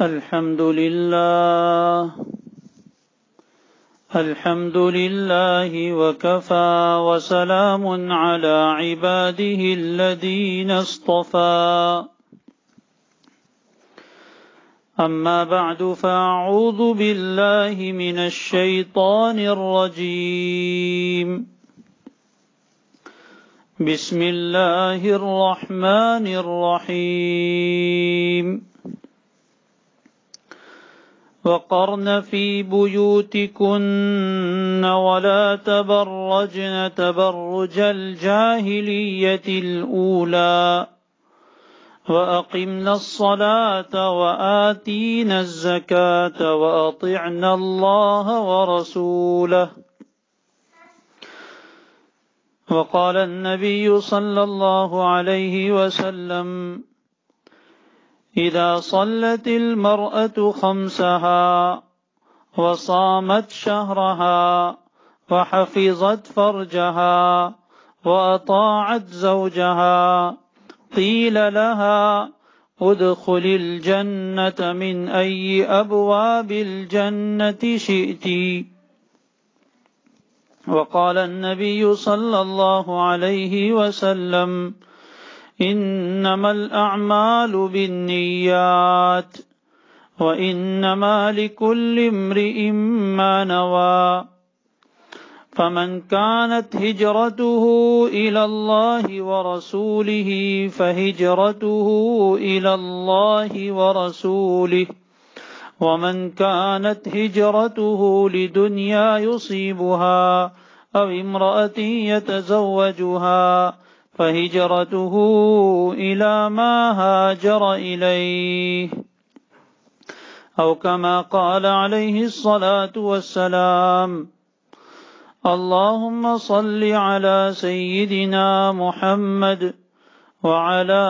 الحمد لله وكفى وسلام على عباده الذين اصطفى أما بعد فأعوذ بالله من الشيطان الرجيم بسم الله الرحمن الرحيم وقرن في بيوتكن ولا تبرجن تبرج الجاهلية الأولى وأقمنا الصلاة وآتينا الزكاة وأطعنا الله ورسوله. وقال النبي صلى الله عليه وسلم إذا صلت المرأة خمسها وصامت شهرها وحفظت فرجها وأطاعت زوجها قيل لها ادخل الجنة من أي أبواب الجنة شئت. وقال النبي صلى الله عليه وسلم إنما الأعمال بالنيات وإنما لكل امرئ ما نوى فمن كانت هجرته إلى الله ورسوله فهجرته إلى الله ورسوله ومن كانت هجرته لدنيا يصيبها أو امرأة يتزوجها فهجرته إلى ما هاجر إليه أو كما قال عليه الصلاة والسلام. اللهم صل على سيدنا محمد وعلى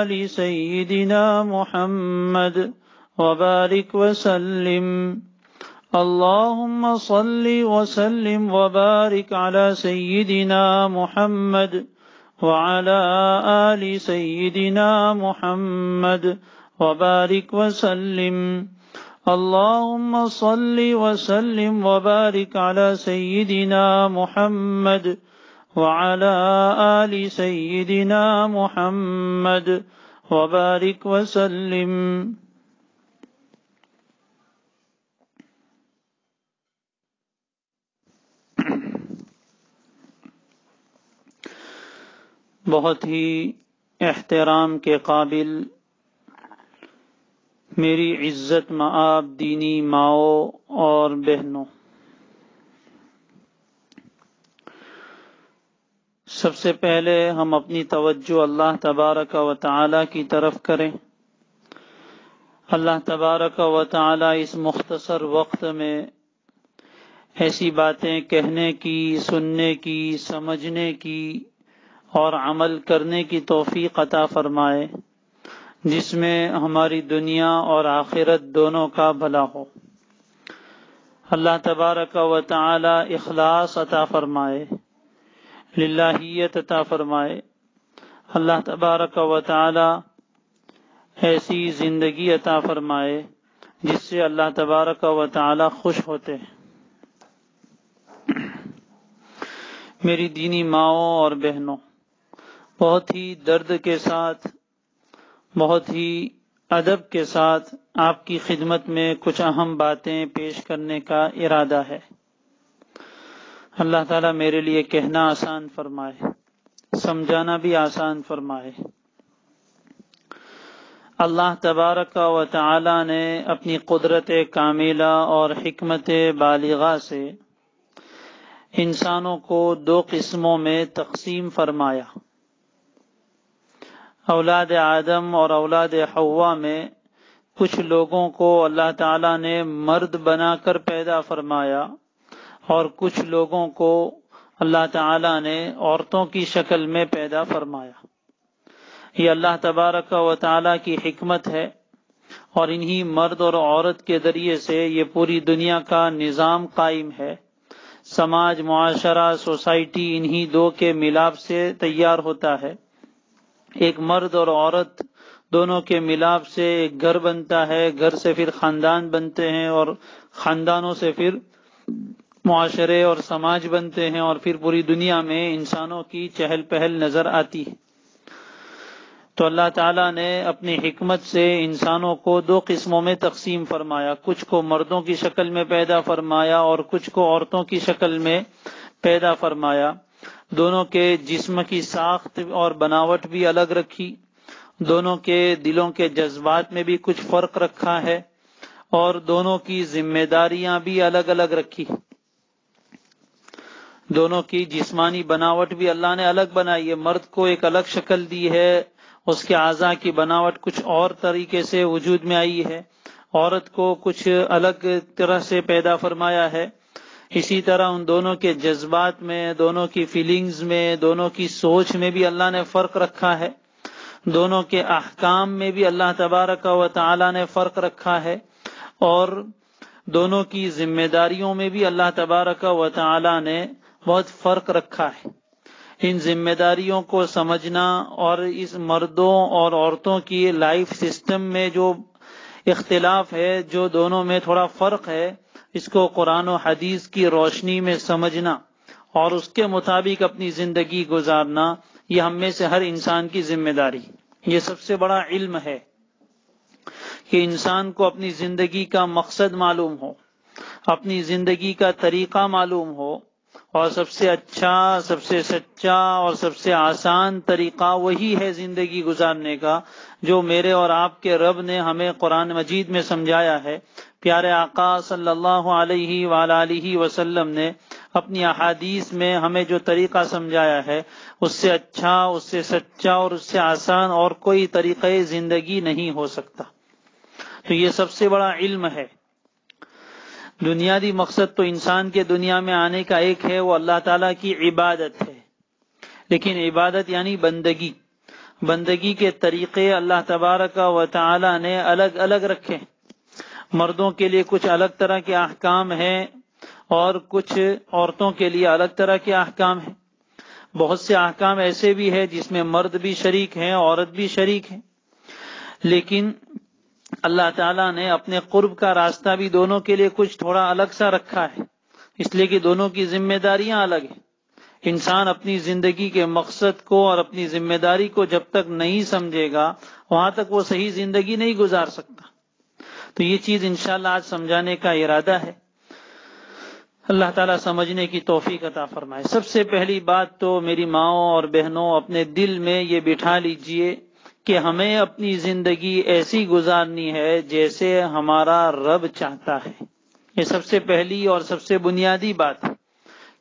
آل سيدنا محمد وبارك وسلم. اللهم صل وسلم وبارك على سيدنا محمد وعلى آل سيدنا محمد وبارك وسلم. اللهم صل وسلم وبارك على سيدنا محمد وعلى آل سيدنا محمد وبارك وسلم. بہت ہی احترام کے قابل میری عزت مآب دینی ماؤں اور بہنوں، سب سے پہلے ہم اپنی توجہ اللہ تبارک و تعالی کی طرف کریں. اللہ تبارک و تعالی اس مختصر وقت میں ایسی باتیں کہنے کی، سننے کی، سمجھنے کی اور عمل کرنے کی توفیق عطا فرمائے جس میں ہماری دنیا اور آخرت دونوں کا بھلا ہو. اللہ تبارک و تعالی اخلاص عطا فرمائے، للہیت عطا فرمائے. اللہ تبارک و تعالی ایسی زندگی عطا فرمائے جس سے اللہ تبارک و تعالی خوش ہوتے ہیں. میری دینی ماؤں اور بہنوں، بہت ہی درد کے ساتھ، بہت ہی ادب کے ساتھ آپ کی خدمت میں کچھ اہم باتیں پیش کرنے کا ارادہ ہے. اللہ تعالیٰ میرے لیے کہنا آسان فرمائے، سمجھانا بھی آسان فرمائے. اللہ تبارک و تعالی نے اپنی قدرت کاملہ اور حکمت بالغہ سے انسانوں کو دو قسموں میں تقسیم فرمایا. اولاد آدم اور اولاد حوا میں کچھ لوگوں کو اللہ تعالیٰ نے مرد بنا کر پیدا فرمایا اور کچھ لوگوں کو اللہ تعالیٰ نے عورتوں کی شکل میں پیدا فرمایا. یہ اللہ تبارک و تعالیٰ کی حکمت ہے اور انہی مرد اور عورت کے ذریعے سے یہ پوری دنیا کا نظام قائم ہے. سماج، معاشرہ، سوسائٹی انہی دو کے ملاپ سے تیار ہوتا ہے. ایک مرد اور عورت دونوں کے ملاپ سے ایک گھر بنتا ہے، گھر سے پھر خاندان بنتے ہیں، اور خاندانوں سے پھر معاشرے اور سماج بنتے ہیں، اور پھر پوری دنیا میں انسانوں کی چہل پہل نظر آتی ہے۔ تو اللہ تعالیٰ نے اپنی حکمت سے انسانوں کو دو قسموں میں تقسیم فرمایا، کچھ کو مردوں کی شکل میں پیدا فرمایا اور کچھ کو عورتوں کی شکل میں پیدا فرمایا۔ دونوں کے جسم کی ساخت اور بناوٹ بھی الگ رکھی، دونوں کے دلوں کے جذبات میں بھی کچھ فرق رکھا ہے، اور دونوں کی ذمہ داریاں بھی الگ الگ رکھی۔ دونوں کی جسمانی بناوٹ بھی اللہ نے الگ بنائی ہے، مرد کو ایک الگ شکل دی ہے، اس کے اعضاء کی بناوٹ کچھ اور طریقے سے وجود میں آئی ہے، عورت کو کچھ الگ طرح سے پیدا فرمایا ہے۔ اسی طرح ان دونوں کے جذبات میں، دونوں کی فیلنگز میں، دونوں کی سوچ میں بھی اللہ نے فرق رکھا ہے، دونوں کے احکام میں بھی اللہ تبارک و تعالی نے فرق رکھا ہے، اور دونوں کی ذمہ داریوں میں بھی اللہ تبارک و تعالی نے بہت فرق رکھا ہے۔ ان ذمہ داریوں کو سمجھنا اور اس مردوں اور عورتوں کی لائف سسٹم میں جو اختلاف ہے، جو دونوں میں تھوڑا فرق ہے، اس کو قرآن و حدیث کی روشنی میں سمجھنا اور اس کے مطابق اپنی زندگی گزارنا، یہ ہم میں سے ہر انسان کی ذمہ داری، یہ سب سے بڑا علم ہے کہ انسان کو اپنی زندگی کا مقصد معلوم ہو، اپنی زندگی کا طریقہ معلوم ہو، اور سب سے اچھا، سب سے سچا اور سب سے آسان طریقہ وہی ہے زندگی گزارنے کا جو میرے اور آپ کے رب نے ہمیں قرآن مجید میں سمجھایا ہے، پیارے آقا صلی اللہ علیہ وآلہ وسلم نے اپنی احادیث میں ہمیں جو طریقہ سمجھایا ہے، اس سے اچھا، اس سے سچا اور اس سے آسان اور کوئی طریقہ زندگی نہیں ہو سکتا۔ تو یہ سب سے بڑا علم ہے۔ بنیادی مقصد تو انسان کے دنیا میں آنے کا ایک ہے، وہ اللہ تعالیٰ کی عبادت ہے، لیکن عبادت یعنی بندگی، بندگی کے طریقے اللہ تبارک و تعالی نے الگ الگ رکھے۔ مردوں کے لیے کچھ الگ طرح کے احکام ہیں اور کچھ عورتوں کے لیے الگ طرح کے احکام ہیں۔ بہت سے احکام ایسے بھی ہیں جس میں مرد بھی شریک ہیں، عورت بھی شریک ہیں، لیکن اللہ تعالیٰ نے اپنے قرب کا راستہ بھی دونوں کے لیے کچھ تھوڑا الگ سا رکھا ہے، اس لیے کہ دونوں کی ذمہ داریاں الگ ہیں۔ انسان اپنی زندگی کے مقصد کو اور اپنی ذمہ داری کو جب تک نہیں سمجھے گا، وہاں تک وہ صحیح زندگی نہیں گزار سکتا۔ تو یہ چیز انشاءاللہ آج سمجھانے کا ارادہ ہے، اللہ تعالیٰ سمجھنے کی توفیق عطا فرمائے۔ سب سے پہلی بات تو میری ماؤں اور بہنوں، اپنے دل میں یہ بٹھا لیجئے کہ ہمیں اپنی زندگی ایسی گزارنی ہے جیسے ہمارا رب چاہتا ہے۔ یہ سب سے پہلی اور سب سے بنیادی بات ہے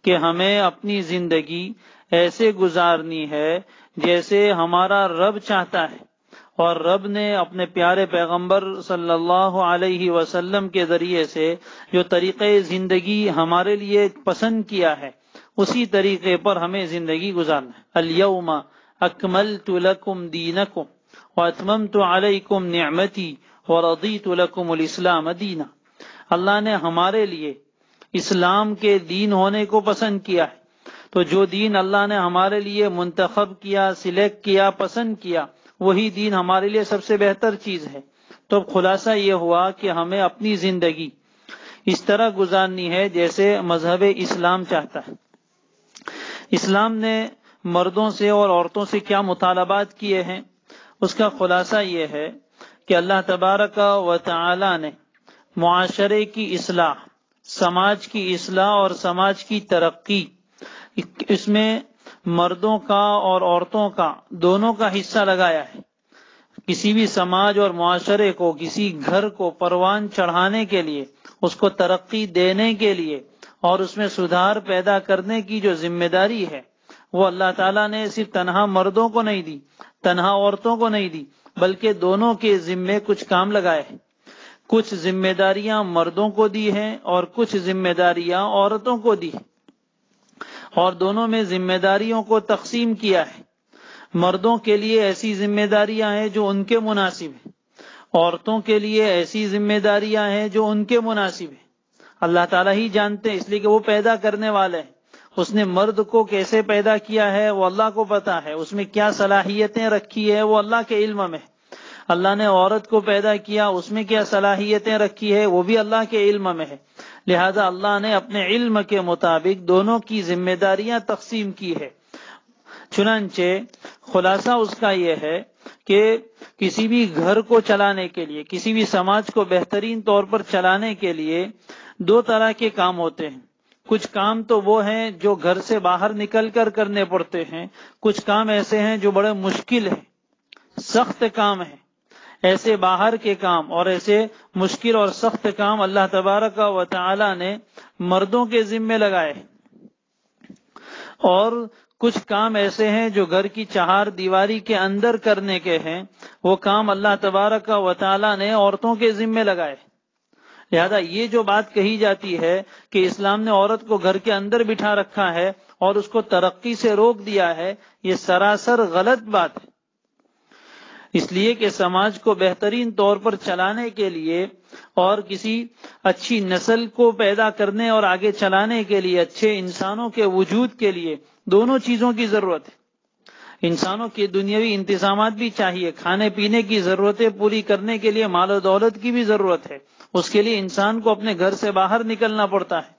کہ ہمیں اپنی زندگی ایسے گزارنی ہے جیسے ہمارا رب چاہتا ہے، اور رب نے اپنے پیارے پیغمبر صلی اللہ علیہ وسلم کے ذریعے سے جو طریقے زندگی ہمارے لیے پسند کیا ہے، اسی طریقے پر ہمیں زندگی گزارنا ہے۔ الیوم اکملت لکم دینکم واتممت علیکم نعمتی ورضیت لکم الاسلام دینا۔ اللہ نے ہمارے لیے اسلام کے دین ہونے کو پسند کیا ہے، تو جو دین اللہ نے ہمارے لیے منتخب کیا، سلیکٹ کیا، پسند کیا، وہی دین ہمارے لیے سب سے بہتر چیز ہے۔ تو خلاصہ یہ ہوا کہ ہمیں اپنی زندگی اس طرح گزارنی ہے جیسے مذہب اسلام چاہتا ہے۔ اسلام نے مردوں سے اور عورتوں سے کیا مطالبات کیے ہیں، اس کا خلاصہ یہ ہے کہ اللہ تبارک و تعالی نے معاشرے کی اصلاح، سماج کی اصلاح اور سماج کی ترقی، اس میں مردوں کا اور عورتوں کا دونوں کا حصہ لگایا ہے۔ کسی بھی سماج اور معاشرے کو، کسی گھر کو پروان چڑھانے کے لیے، اس کو ترقی دینے کے لیے اور اس میں سدھار پیدا کرنے کی جو ذمہ داری ہے، وہ اللہ تعالیٰ نے صرف تنہا مردوں کو نہیں دی، تنہا عورتوں کو نہیں دی، بلکہ دونوں کے ذمے کچھ کام لگائے ہیں۔ کچھ ذمہ داریاں مردوں کو دی ہیں اور کچھ ذمہ داریاں عورتوں کو دی ہیں، اور دونوں میں ذمہ داریوں کو تقسیم کیا ہے۔ مردوں کے لیے ایسی ذمہ داریاں ہیں جو ان کے مناسب ہیں، عورتوں کے لیے ایسی ذمہ داریاں ہیں جو ان کے مناسب ہیں۔ اللہ تعالیٰ ہی جانتے ہیں، اس لیے کہ وہ پیدا کرنے والے ہیں۔ اس نے مرد کو کیسے پیدا کیا ہے وہ اللہ کو پتا ہے، اس میں کیا صلاحیتیں رکھی ہے وہ اللہ کے علم میں۔ اللہ نے عورت کو پیدا کیا، اس میں کیا صلاحیتیں رکھی ہے، وہ بھی اللہ کے علم میں ہے۔ لہذا اللہ نے اپنے علم کے مطابق دونوں کی ذمہ داریاں تقسیم کی ہے۔ چنانچہ خلاصہ اس کا یہ ہے کہ کسی بھی گھر کو چلانے کے لیے، کسی بھی سماج کو بہترین طور پر چلانے کے لیے دو طرح کے کام ہوتے ہیں۔ کچھ کام تو وہ ہیں جو گھر سے باہر نکل کر کرنے پڑتے ہیں، کچھ کام ایسے ہیں جو بڑے مشکل ہیں، سخت کام ہیں۔ ایسے باہر کے کام اور ایسے مشکل اور سخت کام اللہ تبارک و تعالی نے مردوں کے ذمے لگائے، اور کچھ کام ایسے ہیں جو گھر کی چہار دیواری کے اندر کرنے کے ہیں، وہ کام اللہ تبارک و تعالی نے عورتوں کے ذمے لگائے۔ لہذا یہ جو بات کہی جاتی ہے کہ اسلام نے عورت کو گھر کے اندر بٹھا رکھا ہے اور اس کو ترقی سے روک دیا ہے، یہ سراسر غلط بات ہے۔ اس لیے کہ سماج کو بہترین طور پر چلانے کے لیے اور کسی اچھی نسل کو پیدا کرنے اور آگے چلانے کے لیے، اچھے انسانوں کے وجود کے لیے دونوں چیزوں کی ضرورت ہے۔ انسانوں کے دنیاوی انتظامات بھی چاہیے، کھانے پینے کی ضرورتیں پوری کرنے کے لیے مال و دولت کی بھی ضرورت ہے۔ اس کے لیے انسان کو اپنے گھر سے باہر نکلنا پڑتا ہے۔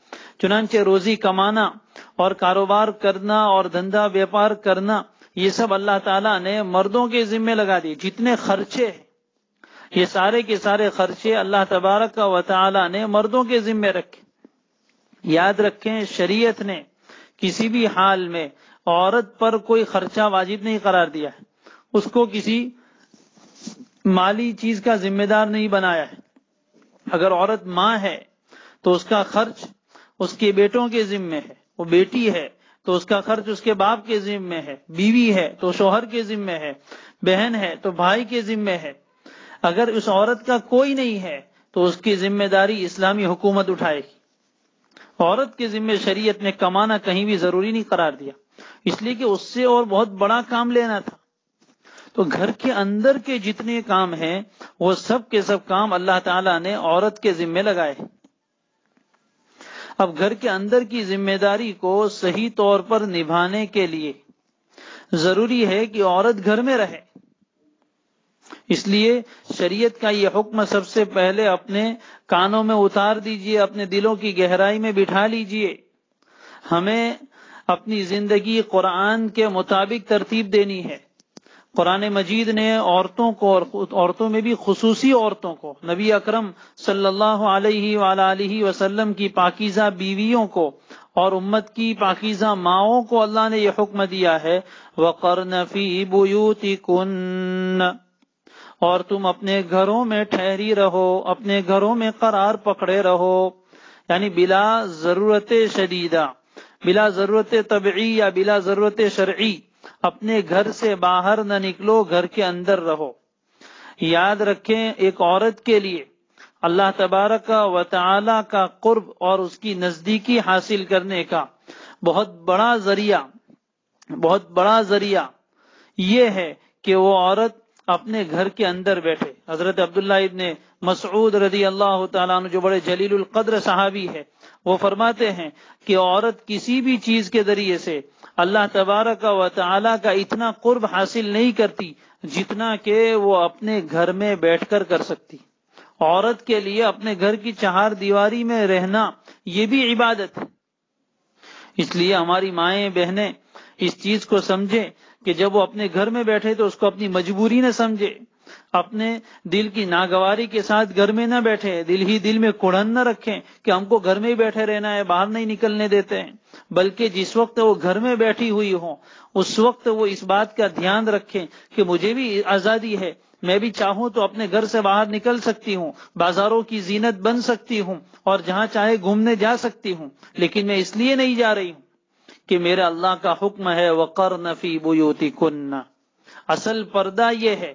چنانچہ روزی کمانا اور کاروبار کرنا اور دھندا بیپار کرنا، یہ سب اللہ تعالیٰ نے مردوں کے ذمے لگا دیے۔ جتنے خرچے ہیں، یہ سارے کے سارے خرچے اللہ تبارک و تعالیٰ نے مردوں کے ذمے رکھے۔ یاد رکھیں، شریعت نے کسی بھی حال میں عورت پر کوئی خرچہ واجب نہیں قرار دیا ہے، اس کو کسی مالی چیز کا ذمہ دار نہیں بنایا ہے۔ اگر عورت ماں ہے تو اس کا خرچ اس کے بیٹوں کے ذمے ہے، وہ بیٹی ہے تو اس کا خرچ اس کے باپ کے ذمے ہے، بیوی ہے تو شوہر کے ذمے ہے، بہن ہے تو بھائی کے ذمے ہے۔ اگر اس عورت کا کوئی نہیں ہے تو اس کی ذمہ داری اسلامی حکومت اٹھائے گی۔ عورت کے ذمے شریعت نے کمانا کہیں بھی ضروری نہیں قرار دیا، اس لیے کہ اس سے اور بہت بڑا کام لینا تھا۔ تو گھر کے اندر کے جتنے کام ہیں وہ سب کے سب کام اللہ تعالیٰ نے عورت کے ذمے لگائے۔ اب گھر کے اندر کی ذمہ داری کو صحیح طور پر نبھانے کے لیے ضروری ہے کہ عورت گھر میں رہے۔ اس لیے شریعت کا یہ حکم سب سے پہلے اپنے کانوں میں اتار دیجئے، اپنے دلوں کی گہرائی میں بٹھا لیجئے۔ ہمیں اپنی زندگی قرآن کے مطابق ترتیب دینی ہے۔ قرآن مجید نے عورتوں کو، اور عورتوں میں بھی خصوصی عورتوں کو، نبی اکرم صلی اللہ علیہ وآلہ وسلم کی پاکیزہ بیویوں کو اور امت کی پاکیزہ ماؤں کو اللہ نے یہ حکم دیا ہے، وَقَرْنَ فِي بُيُوتِكُنَّ، اور تم اپنے گھروں میں ٹھہری رہو، اپنے گھروں میں قرار پکڑے رہو، یعنی بلا ضرورت شدیدہ، بلا ضرورت طبعی یا بلا ضرورت شرعی اپنے گھر سے باہر نہ نکلو، گھر کے اندر رہو۔ یاد رکھیں، ایک عورت کے لیے اللہ تبارک و تعالی کا قرب اور اس کی نزدیکی حاصل کرنے کا بہت بڑا ذریعہ یہ ہے کہ وہ عورت اپنے گھر کے اندر بیٹھے۔ حضرت عبداللہ ابن مسعود رضی اللہ تعالیٰ عنہ، جو بڑے جلیل القدر صحابی ہے، وہ فرماتے ہیں کہ عورت کسی بھی چیز کے ذریعے سے اللہ تبارک و تعالی کا اتنا قرب حاصل نہیں کرتی جتنا کہ وہ اپنے گھر میں بیٹھ کر کر سکتی۔ عورت کے لیے اپنے گھر کی چہار دیواری میں رہنا یہ بھی عبادت ہے۔ اس لیے ہماری مائیں بہنیں اس چیز کو سمجھیں کہ جب وہ اپنے گھر میں بیٹھے تو اس کو اپنی مجبوری نہ سمجھے، اپنے دل کی ناگواری کے ساتھ گھر میں نہ بیٹھے، دل ہی دل میں کڑن نہ رکھیں کہ ہم کو گھر میں ہی بیٹھے رہنا ہے، باہر نہیں نکلنے دیتے ہیں، بلکہ جس وقت وہ گھر میں بیٹھی ہوئی ہوں اس وقت وہ اس بات کا دھیان رکھیں کہ مجھے بھی آزادی ہے، میں بھی چاہوں تو اپنے گھر سے باہر نکل سکتی ہوں، بازاروں کی زینت بن سکتی ہوں اور جہاں چاہے گھومنے جا سکتی ہوں، لیکن میں اس لیے نہیں جا رہی ہوں کہ میرا اللہ کا حکم ہے وَقَرْنَ فِي بُيُوتِكُنَّ۔ اصل پردہ یہ ہے،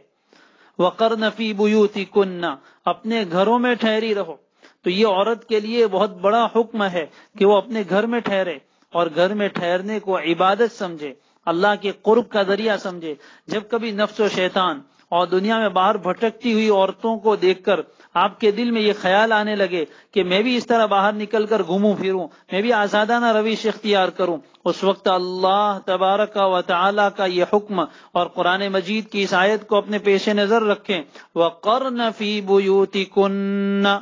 وَقَرْنَ فِي بُيُوتِكُنَّ، اپنے گھروں میں ٹھہری رہو۔ تو یہ عورت کے لیے بہت بڑا حکم ہے کہ وہ اپنے گھر میں ٹھہرے اور گھر میں ٹھہرنے کو عبادت سمجھے، اللہ کے قرب کا ذریعہ سمجھے۔ جب کبھی نفس و شیطان اور دنیا میں باہر بھٹکتی ہوئی عورتوں کو دیکھ کر آپ کے دل میں یہ خیال آنے لگے کہ میں بھی اس طرح باہر نکل کر گھوموں پھروں، میں بھی آزادانہ روش اختیار کروں، اس وقت اللہ تبارک و تعالی کا یہ حکم اور قرآن مجید کی اس آیت کو اپنے پیش نظر رکھیں، وَقَرْنَ فِي بُيُوتِكُنَّ،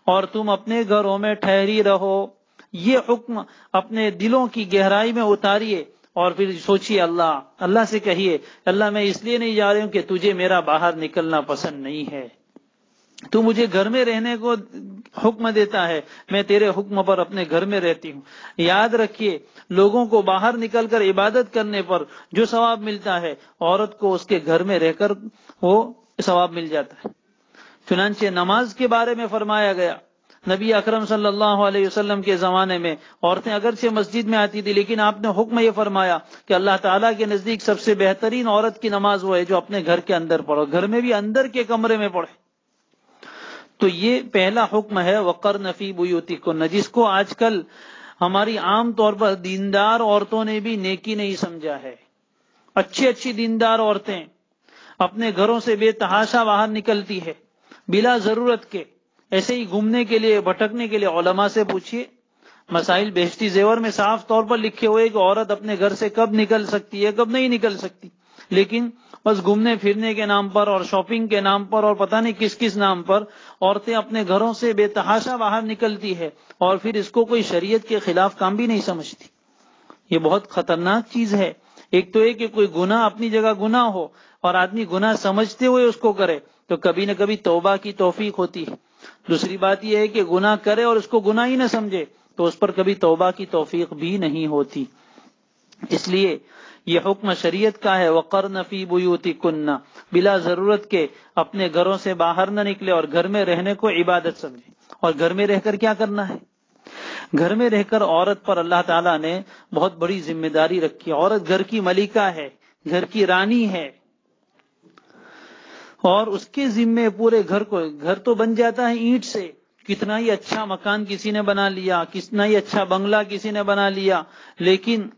اور تم اپنے گھروں میں ٹھہری رہو۔ یہ حکم اپنے دلوں کی گہرائی میں اتاریے اور پھر سوچیے، اللہ سے کہیے، اللہ میں اس لیے نہیں جا رہی ہوں کہ تجھے میرا باہر نکلنا پسند نہیں ہے، تو مجھے گھر میں رہنے کو حکم دیتا ہے، میں تیرے حکم پر اپنے گھر میں رہتی ہوں۔ یاد رکھیے، لوگوں کو باہر نکل کر عبادت کرنے پر جو ثواب ملتا ہے، عورت کو اس کے گھر میں رہ کر وہ ثواب مل جاتا ہے۔ چنانچہ نماز کے بارے میں فرمایا گیا، نبی اکرم صلی اللہ علیہ وسلم کے زمانے میں عورتیں اگرچہ مسجد میں آتی تھی، لیکن آپ نے حکم یہ فرمایا کہ اللہ تعالیٰ کے نزدیک سب سے بہترین عورت کی نماز وہ ہے جو اپنے گھر کے اندر پڑھو، گھر میں بھی اندر کے کمرے میں پڑھے۔ تو یہ پہلا حکم ہے وقرن فی بیوتکن، جس کو آج کل ہماری عام طور پر دیندار عورتوں نے بھی نیکی نہیں سمجھا ہے۔ اچھی دیندار عورتیں اپنے گھروں سے بے تحاشا باہر نکلتی ہے بلا ضرورت کے، ایسے ہی گھومنے کے لیے، بھٹکنے کے لیے۔ علماء سے پوچھیے، مسائل بہشتی زیور میں صاف طور پر لکھے ہوئے کہ عورت اپنے گھر سے کب نکل سکتی ہے، کب نہیں نکل سکتی، لیکن بس گھومنے پھرنے کے نام پر اور شاپنگ کے نام پر اور پتہ نہیں کس نام پر عورتیں اپنے گھروں سے بے تحاشا باہر نکلتی ہے، اور پھر اس کو کوئی شریعت کے خلاف کام بھی نہیں سمجھتی۔ یہ بہت خطرناک چیز ہے۔ ایک تو یہ کہ کوئی گناہ اپنی جگہ گناہ ہو اور آدمی گناہ سمجھتے ہوئے اس کو کرے تو کبھی نہ کبھی توبہ کی توفیق ہوتی ہے۔ دوسری بات یہ ہے کہ گناہ کرے اور اس کو گناہ ہی نہ سمجھے تو اس پر کبھی توبہ کی توفیق بھی نہیں ہوتی۔ اس لیے یہ حکم شریعت کا ہے، وقرن فی بیوتکن، بلا ضرورت کے اپنے گھروں سے باہر نہ نکلے اور گھر میں رہنے کو عبادت سمجھے۔ اور گھر میں رہ کر کیا کرنا ہے؟ گھر میں رہ کر عورت پر اللہ تعالیٰ نے بہت بڑی ذمہ داری رکھی ہے۔ عورت گھر کی ملکہ ہے، گھر کی رانی ہے، اور اس کے ذمے پورے گھر تو بن جاتا ہے اینٹ سے، کتنا ہی اچھا مکان کسی نے بنا لیا، کتنا ہی اچھا بنگلہ کسی نے بنا لیا، لیکن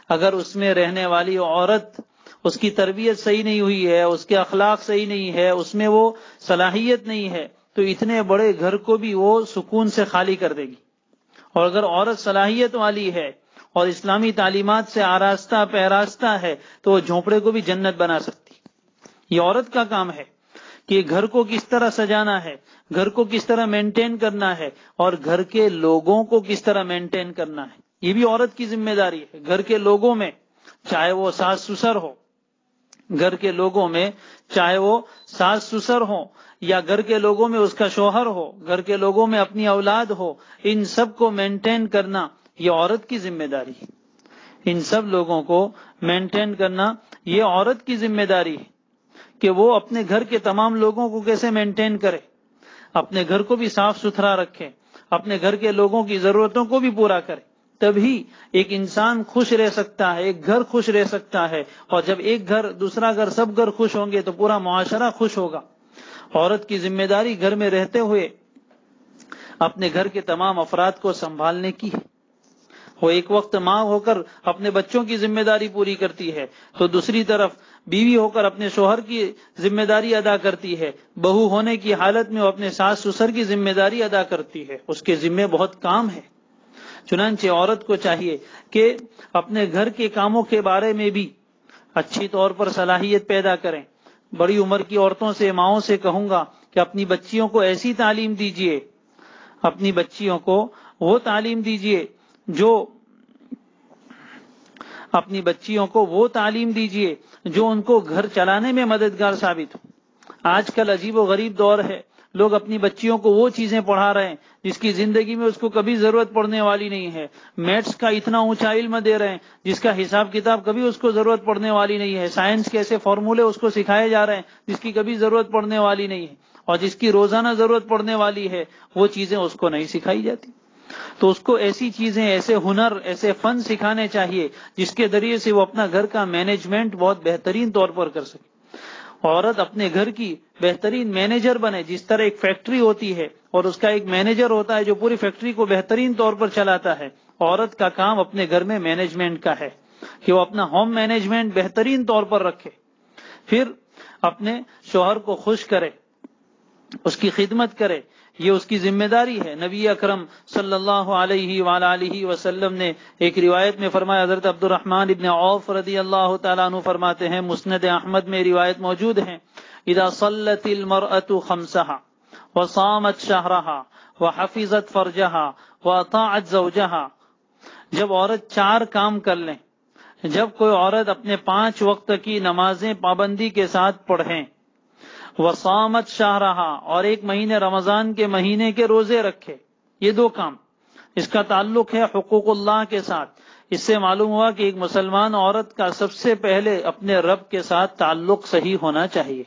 اگر اس میں رہنے والی عورت، اس کی تربیت صحیح نہیں ہوئی ہے، اس کے اخلاق صحیح نہیں ہے، اس میں وہ صلاحیت نہیں ہے، تو اتنے بڑے گھر کو بھی وہ سکون سے خالی کر دے گی۔ اور اگر عورت صلاحیت والی ہے اور اسلامی تعلیمات سے آراستہ پیراستہ ہے تو وہ جھونپڑے کو بھی جنت بنا سکتی۔ یہ عورت کا کام ہے کہ گھر کو کس طرح سجانا ہے، گھر کو کس طرح مینٹین کرنا ہے، اور گھر کے لوگوں کو کس طرح مینٹین کرنا ہے۔ یہ بھی عورت کی ذمہ داری ہے۔ گھر کے لوگوں میں، چاہے وہ ساس سسر ہو، گھر کے لوگوں میں چاہے وہ ساس سسر ہو، یا گھر کے لوگوں میں اس کا شوہر ہو، گھر کے لوگوں میں اپنی اولاد ہو، ان سب کو مینٹین کرنا یہ عورت کی ذمہ داری ہے۔ ان سب لوگوں کو مینٹین کرنا یہ عورت کی ذمہ داری ہے کہ وہ اپنے گھر کے تمام لوگوں کو کیسے مینٹین کرے، اپنے گھر کو بھی صاف ستھرا رکھے، اپنے گھر کے لوگوں کی ضرورتوں کو بھی پورا کرے۔ تبھی ایک انسان خوش رہ سکتا ہے، ایک گھر خوش رہ سکتا ہے، اور جب ایک گھر، دوسرا گھر، سب گھر خوش ہوں گے تو پورا معاشرہ خوش ہوگا۔ عورت کی ذمہ داری گھر میں رہتے ہوئے اپنے گھر کے تمام افراد کو سنبھالنے کی ہے۔ وہ ایک وقت ماں ہو کر اپنے بچوں کی ذمہ داری پوری کرتی ہے، تو دوسری طرف بیوی ہو کر اپنے شوہر کی ذمہ داری ادا کرتی ہے، بہو ہونے کی حالت میں وہ اپنے ساس سسر کی ذمہ داری ادا کرتی ہے۔ اس کے ذمہ بہت کام ہے۔ چنانچہ عورت کو چاہیے کہ اپنے گھر کے کاموں کے بارے میں بھی اچھی طور پر صلاحیت پیدا کریں۔ بڑی عمر کی عورتوں سے، ماؤں سے کہوں گا کہ اپنی بچیوں کو ایسی تعلیم دیجیے، اپنی بچیوں کو وہ تعلیم دیجیے جو ان کو گھر چلانے میں مددگار ثابت ہو۔ آج کل عجیب و غریب دور ہے، لوگ اپنی بچیوں کو وہ چیزیں پڑھا رہے ہیں جس کی زندگی میں اس کو کبھی ضرورت پڑنے والی نہیں ہے۔ میتھس کا اتنا اونچا علم دے رہے ہیں جس کا حساب کتاب کبھی اس کو ضرورت پڑنے والی نہیں ہے۔ سائنس کے ایسے فارمولے اس کو سکھائے جا رہے ہیں جس کی کبھی ضرورت پڑنے والی نہیں ہے، اور جس کی روزانہ ضرورت پڑنے والی ہے وہ چیزیں اس کو نہیں سکھائی جاتی۔ تو اس کو ایسی چیزیں، ایسے ہنر، ایسے فن سکھانے چاہیے جس کے ذریعے سے وہ اپنا گھر کا مینجمنٹ بہت بہترین طور پر کر سکے۔ عورت اپنے گھر کی بہترین مینیجر بنے، جس طرح ایک فیکٹری ہوتی ہے اور اس کا ایک مینیجر ہوتا ہے جو پوری فیکٹری کو بہترین طور پر چلاتا ہے۔ عورت کا کام اپنے گھر میں مینجمنٹ کا ہے کہ وہ اپنا ہوم مینجمنٹ بہترین طور پر رکھے، پھر اپنے شوہر کو خوش کرے، اس کی خدمت کرے، یہ اس کی ذمہ داری ہے۔ نبی اکرم صلی اللہ علیہ وآلہ وسلم نے ایک روایت میں فرمایا، حضرت عبد الرحمن ابن عوف رضی اللہ تعالیٰ عنہ فرماتے ہیں، مسند احمد میں روایت موجود ہے، اذا صلت المرأة خمسها وصامت شهرها وحفظت فرجها واطاعت زوجها، جب عورت 4 کام کر لیں، جب کوئی عورت اپنے 5 وقت کی نمازیں پابندی کے ساتھ پڑھیں، وصامت شہرہا، اور 1 مہینے رمضان کے مہینے کے روزے رکھے، یہ 2 کام، اس کا تعلق ہے حقوق اللہ کے ساتھ۔ اس سے معلوم ہوا کہ ایک مسلمان عورت کا سب سے پہلے اپنے رب کے ساتھ تعلق صحیح ہونا چاہیے۔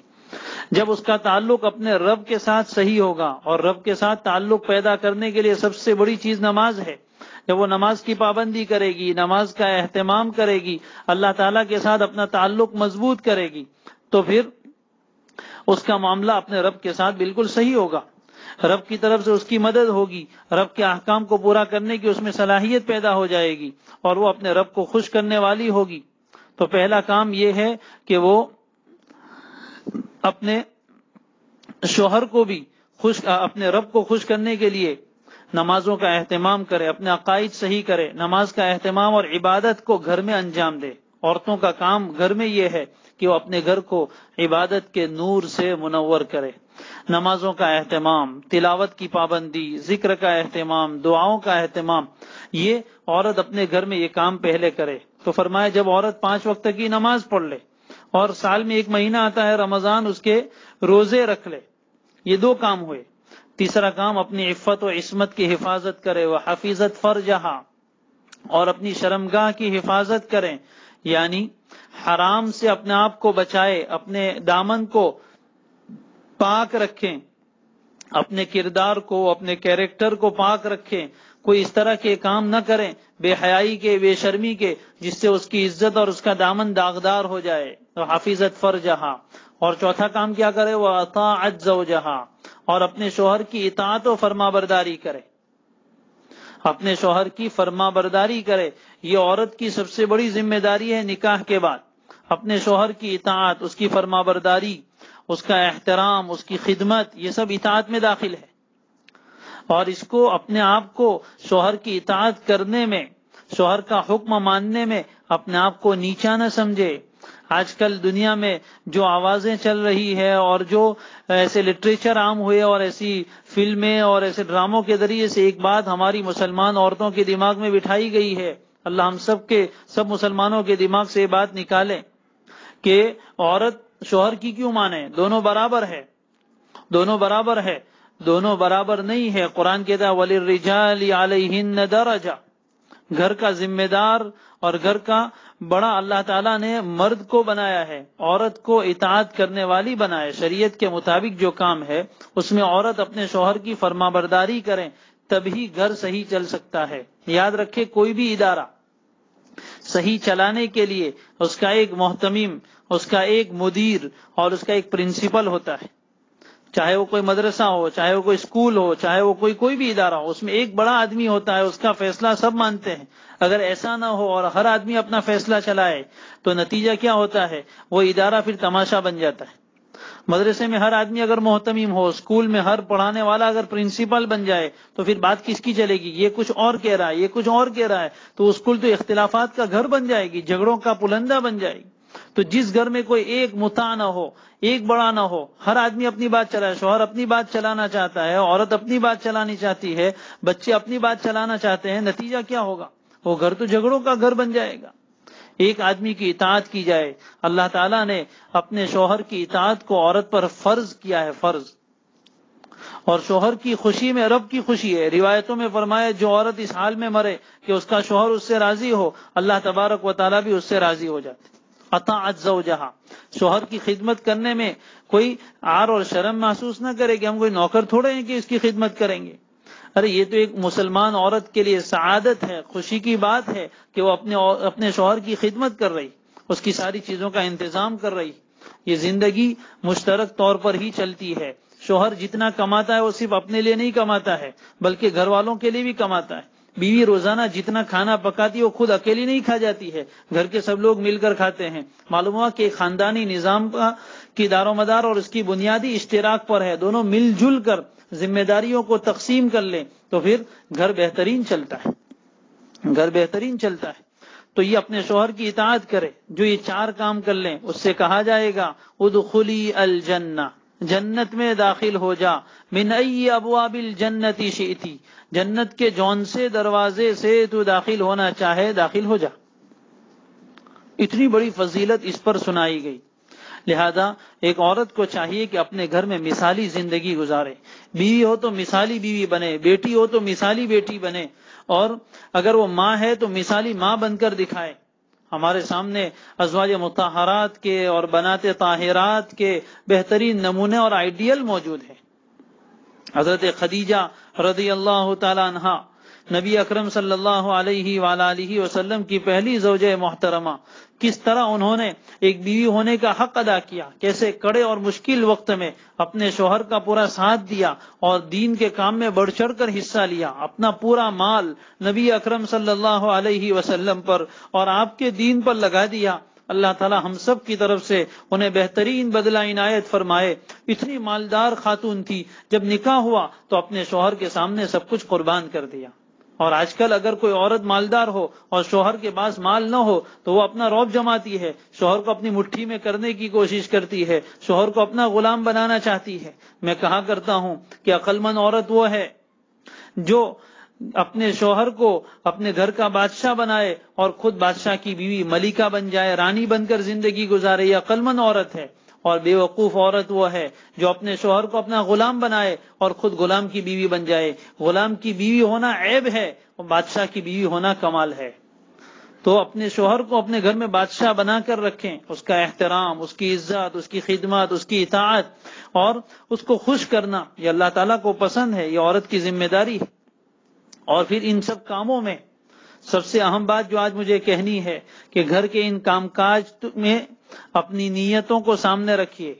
جب اس کا تعلق اپنے رب کے ساتھ صحیح ہوگا، اور رب کے ساتھ تعلق پیدا کرنے کے لیے سب سے بڑی چیز نماز ہے، جب وہ نماز کی پابندی کرے گی، نماز کا اہتمام کرے گی، اللہ تعالیٰ کے ساتھ اپنا تعلق مضبوط کرے گی، تو پھر اس کا معاملہ اپنے رب کے ساتھ بالکل صحیح ہوگا، رب کی طرف سے اس کی مدد ہوگی، رب کے احکام کو پورا کرنے کی اس میں صلاحیت پیدا ہو جائے گی، اور وہ اپنے رب کو خوش کرنے والی ہوگی۔ تو پہلا کام یہ ہے کہ وہ اپنے شوہر کو بھی اپنے رب کو خوش کرنے کے لیے نمازوں کا اہتمام کرے، اپنے عقائد صحیح کرے، نماز کا اہتمام اور عبادت کو گھر میں انجام دے۔ عورتوں کا کام گھر میں یہ ہے کہ وہ اپنے گھر کو عبادت کے نور سے منور کرے، نمازوں کا اہتمام، تلاوت کی پابندی، ذکر کا اہتمام، دعاؤں کا اہتمام، یہ عورت اپنے گھر میں یہ کام پہلے کرے۔ تو فرمایا جب عورت 5 وقت کی نماز پڑھ لے، اور سال میں 1 مہینہ آتا ہے رمضان، اس کے روزے رکھ لے، یہ 2 کام ہوئے۔ تیسرا کام اپنی عفت و عصمت کی حفاظت کرے، وحفظت فرجہا، اور اپنی شرمگاہ کی حفاظت کریں، یعنی حرام سے اپنے آپ کو بچائے، اپنے دامن کو پاک رکھیں، اپنے کردار کو، اپنے کیریکٹر کو پاک رکھیں، کوئی اس طرح کے کام نہ کریں بے حیائی کے، بے شرمی کے، جس سے اس کی عزت اور اس کا دامن داغدار ہو جائے۔ تو حفظت فرجہا، اور چوتھا کام کیا کرے، وہ اطاعت زوجہا، اور اپنے شوہر کی اطاعت و فرما برداری کرے، اپنے شوہر کی فرما برداری کرے۔ یہ عورت کی سب سے بڑی ذمہ داری ہے نکاح کے بعد، اپنے شوہر کی اطاعت، اس کی فرما برداری، اس کا احترام، اس کی خدمت، یہ سب اطاعت میں داخل ہے۔ اور اس کو اپنے آپ کو شوہر کی اطاعت کرنے میں، شوہر کا حکم ماننے میں اپنے آپ کو نیچا نہ سمجھے۔ آج کل دنیا میں جو آوازیں چل رہی ہے، اور جو ایسے لٹریچر عام ہوئے، اور ایسی فلمیں اور ایسے ڈراموں کے ذریعے سے ایک بات ہماری مسلمان عورتوں کے دماغ میں بٹھائی گئی ہے، اللہ ہم سب مسلمانوں کے دماغ سے یہ بات نکالے کہ عورت شوہر کی کیوں مانے، دونوں برابر ہے، دونوں برابر ہے، دونوں برابر نہیں ہے۔ قرآن کہتا ہے وَلِلرِّجَالِ عَلَيْهِنَّ دَرَجَةٌ، گھر کا ذمہ دار اور گھر کا بڑا اللہ تعالیٰ نے مرد کو بنایا ہے، عورت کو اطاعت کرنے والی بنایا۔ شریعت کے مطابق جو کام ہے اس میں عورت اپنے شوہر کی فرما برداری کریں، تبھی گھر صحیح چل سکتا ہے۔ یاد رکھے کوئی بھی ادارہ صحیح چلانے کے لیے اس کا ایک محتمم، اس کا ایک مدیر اور اس کا ایک پرنسپل ہوتا ہے، چاہے وہ کوئی مدرسہ ہو، چاہے وہ کوئی اسکول ہو، چاہے وہ کوئی بھی ادارہ ہو، اس میں ایک بڑا آدمی ہوتا ہے، اس کا فیصلہ سب مانتے ہیں۔ اگر ایسا نہ ہو اور ہر آدمی اپنا فیصلہ چلائے تو نتیجہ کیا ہوتا ہے، وہ ادارہ پھر تماشا بن جاتا ہے۔ مدرسے میں ہر آدمی اگر محتمم ہو، اسکول میں ہر پڑھانے والا اگر پرنسپل بن جائے، تو پھر بات کس کی چلے گی، یہ کچھ اور کہہ رہا ہے، یہ کچھ اور کہہ رہا ہے، تو اسکول تو اختلافات کا گھر بن جائے گی، جھگڑوں کا پلندہ بن جائے گی۔ تو جس گھر میں کوئی ایک مطاع نہ ہو، ایک بڑا نہ ہو، ہر آدمی اپنی بات چلائے، شوہر اپنی بات چلانا چاہتا ہے، عورت اپنی بات چلانی چاہتی ہے، بچے اپنی بات چلانا چاہتے ہیں، نتیجہ کیا ہوگا، وہ گھر تو جھگڑوں کا گھر بن جائے گا۔ ایک آدمی کی اطاعت کی جائے، اللہ تعالیٰ نے اپنے شوہر کی اطاعت کو عورت پر فرض کیا ہے، فرض، اور شوہر کی خوشی میں رب کی خوشی ہے۔ روایتوں میں فرمایا جو عورت اس حال میں مرے کہ اس کا شوہر اس سے راضی ہو، اللہ تبارک و تعالیٰ بھی اس سے راضی ہو جاتے۔ اطاعت زوجہا، شوہر کی خدمت کرنے میں کوئی عار اور شرم محسوس نہ کرے کہ ہم کوئی نوکر تھوڑے ہیں کہ اس کی خدمت کریں گے۔ ارے یہ تو ایک مسلمان عورت کے لیے سعادت ہے، خوشی کی بات ہے کہ وہ اپنے شوہر کی خدمت کر رہی، اس کی ساری چیزوں کا انتظام کر رہی۔ یہ زندگی مشترک طور پر ہی چلتی ہے۔ شوہر جتنا کماتا ہے وہ صرف اپنے لیے نہیں کماتا ہے، بلکہ گھر والوں کے لیے بھی کماتا ہے۔ بیوی روزانہ جتنا کھانا پکاتی ہے وہ خود اکیلی نہیں کھا جاتی ہے، گھر کے سب لوگ مل کر کھاتے ہیں۔ معلوم ہوا کہ خاندانی نظام کی دار و مدار اور اس کی بنیادی اشتراک پر ہے، دونوں مل جل کر ذمہ داریوں کو تقسیم کر لیں تو پھر گھر بہترین چلتا ہے، گھر بہترین چلتا ہے۔ تو یہ اپنے شوہر کی اطاعت کرے، جو یہ 4 کام کر لیں اس سے کہا جائے گا ادخلی الجنہ، جنت میں داخل ہو جا، من ای ابواب الجنت شئتی، جنت کے جون سے دروازے سے تو داخل ہونا چاہے داخل ہو جا۔ اتنی بڑی فضیلت اس پر سنائی گئی۔ لہذا ایک عورت کو چاہیے کہ اپنے گھر میں مثالی زندگی گزارے، بیوی ہو تو مثالی بیوی بنے، بیٹی ہو تو مثالی بیٹی بنے، اور اگر وہ ماں ہے تو مثالی ماں بن کر دکھائے۔ ہمارے سامنے ازواج مطہرات کے اور بنات طاہرات کے بہترین نمونے اور آئیڈیل موجود ہیں۔ حضرت خدیجہ رضی اللہ تعالی عنہا نبی اکرم صلی اللہ علیہ وآلہ وسلم کی پہلی زوجہ محترمہ، کس طرح انہوں نے ایک بیوی ہونے کا حق ادا کیا، کیسے کڑے اور مشکل وقت میں اپنے شوہر کا پورا ساتھ دیا اور دین کے کام میں بڑھ چڑھ کر حصہ لیا، اپنا پورا مال نبی اکرم صلی اللہ علیہ وسلم پر اور آپ کے دین پر لگا دیا۔ اللہ تعالی ہم سب کی طرف سے انہیں بہترین بدلہ عنایت فرمائے۔ اتنی مالدار خاتون تھی، جب نکاح ہوا تو اپنے شوہر کے سامنے سب کچھ قربان کر دیا۔ اور آج کل اگر کوئی عورت مالدار ہو اور شوہر کے پاس مال نہ ہو تو وہ اپنا رعب جماتی ہے، شوہر کو اپنی مٹھی میں کرنے کی کوشش کرتی ہے، شوہر کو اپنا غلام بنانا چاہتی ہے۔ میں کہا کرتا ہوں کہ عقل مند عورت وہ ہے جو اپنے شوہر کو اپنے گھر کا بادشاہ بنائے اور خود بادشاہ کی بیوی ملکہ بن جائے، رانی بن کر زندگی گزارے، یہ عقل مند عورت ہے۔ اور بے وقوف عورت وہ ہے جو اپنے شوہر کو اپنا غلام بنائے اور خود غلام کی بیوی بن جائے۔ غلام کی بیوی ہونا عیب ہے اور بادشاہ کی بیوی ہونا کمال ہے۔ تو اپنے شوہر کو اپنے گھر میں بادشاہ بنا کر رکھیں، اس کا احترام، اس کی عزت، اس کی خدمت، اس کی اطاعت اور اس کو خوش کرنا، یہ اللہ تعالیٰ کو پسند ہے، یہ عورت کی ذمہ داری ہے۔ اور پھر ان سب کاموں میں سب سے اہم بات جو آج مجھے کہنی ہے کہ گھر کے ان کام کاج میں اپنی نیتوں کو سامنے رکھیے۔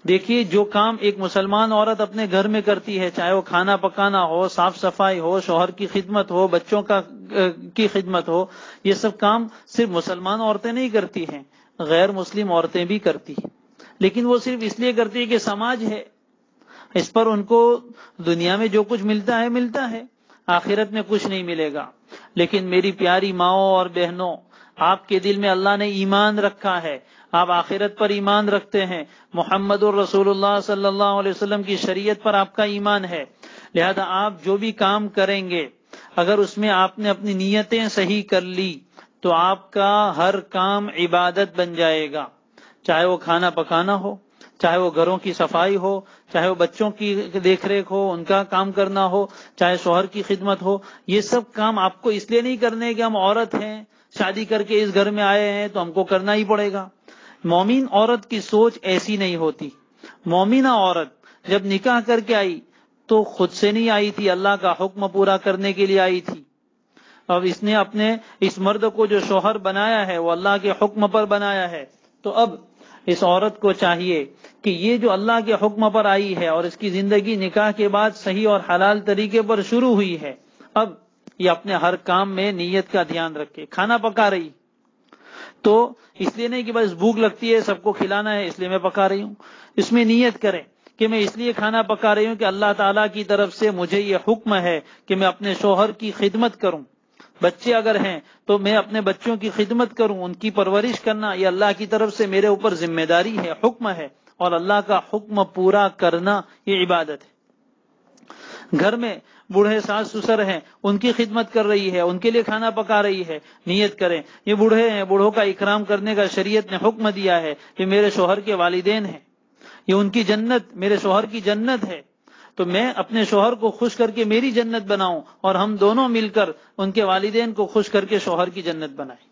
دیکھیے جو کام ایک مسلمان عورت اپنے گھر میں کرتی ہے، چاہے وہ کھانا پکانا ہو، صاف صفائی ہو، شوہر کی خدمت ہو، بچوں کی خدمت ہو، یہ سب کام صرف مسلمان عورتیں نہیں کرتی ہیں، غیر مسلم عورتیں بھی کرتی ہیں، لیکن وہ صرف اس لیے کرتی ہے کہ سماج ہے، اس پر ان کو دنیا میں جو کچھ ملتا ہے ملتا ہے، آخرت میں کچھ نہیں ملے گا۔ لیکن میری پیاری ماؤں اور بہنوں، آپ کے دل میں اللہ نے ایمان رکھا ہے، آپ آخرت پر ایمان رکھتے ہیں، محمد الرسول اللہ صلی اللہ علیہ وسلم کی شریعت پر آپ کا ایمان ہے، لہذا آپ جو بھی کام کریں گے اگر اس میں آپ نے اپنی نیتیں صحیح کر لی تو آپ کا ہر کام عبادت بن جائے گا، چاہے وہ کھانا پکانا ہو، چاہے وہ گھروں کی صفائی ہو، چاہے وہ بچوں کی دیکھ ریکھ ہو، ان کا کام کرنا ہو، چاہے شوہر کی خدمت ہو، یہ سب کام آپ کو اس لیے نہیں کرنے کہ ہم عورت ہیں، شادی کر کے اس گھر میں آئے ہیں تو ہم کو کرنا ہی پڑے گا۔ مومن عورت کی سوچ ایسی نہیں ہوتی۔ مومنہ عورت جب نکاح کر کے آئی تو خود سے نہیں آئی تھی، اللہ کا حکم پورا کرنے کے لیے آئی تھی۔ اب اس نے اپنے اس مرد کو جو شوہر بنایا ہے وہ اللہ کے حکم پر بنایا ہے، تو اب اس عورت کو چاہیے کہ یہ جو اللہ کے حکم پر آئی ہے اور اس کی زندگی نکاح کے بعد صحیح اور حلال طریقے پر شروع ہوئی ہے، اب یہ اپنے ہر کام میں نیت کا دھیان رکھے۔ کھانا پکا رہی تو اس لیے نہیں کہ بس بھوک لگتی ہے سب کو کھلانا ہے اس لیے میں پکا رہی ہوں، اس میں نیت کریں کہ میں اس لیے کھانا پکا رہی ہوں کہ اللہ تعالیٰ کی طرف سے مجھے یہ حکم ہے کہ میں اپنے شوہر کی خدمت کروں۔ بچے اگر ہیں تو میں اپنے بچوں کی خدمت کروں، ان کی پرورش کرنا یہ اللہ کی طرف سے میرے اوپر ذمہ داری ہے، حکم ہے، اور اللہ کا حکم پورا کرنا یہ عبادت ہے۔ گھر میں بوڑھے ساس سسر ہیں، ان کی خدمت کر رہی ہے، ان کے لیے کھانا پکا رہی ہے، نیت کریں یہ بوڑھے ہیں، بوڑھوں کا اکرام کرنے کا شریعت نے حکم دیا ہے، یہ میرے شوہر کے والدین ہیں، یہ ان کی جنت میرے شوہر کی جنت ہے، تو میں اپنے شوہر کو خوش کر کے میری جنت بناؤں اور ہم دونوں مل کر ان کے والدین کو خوش کر کے شوہر کی جنت بنائیں۔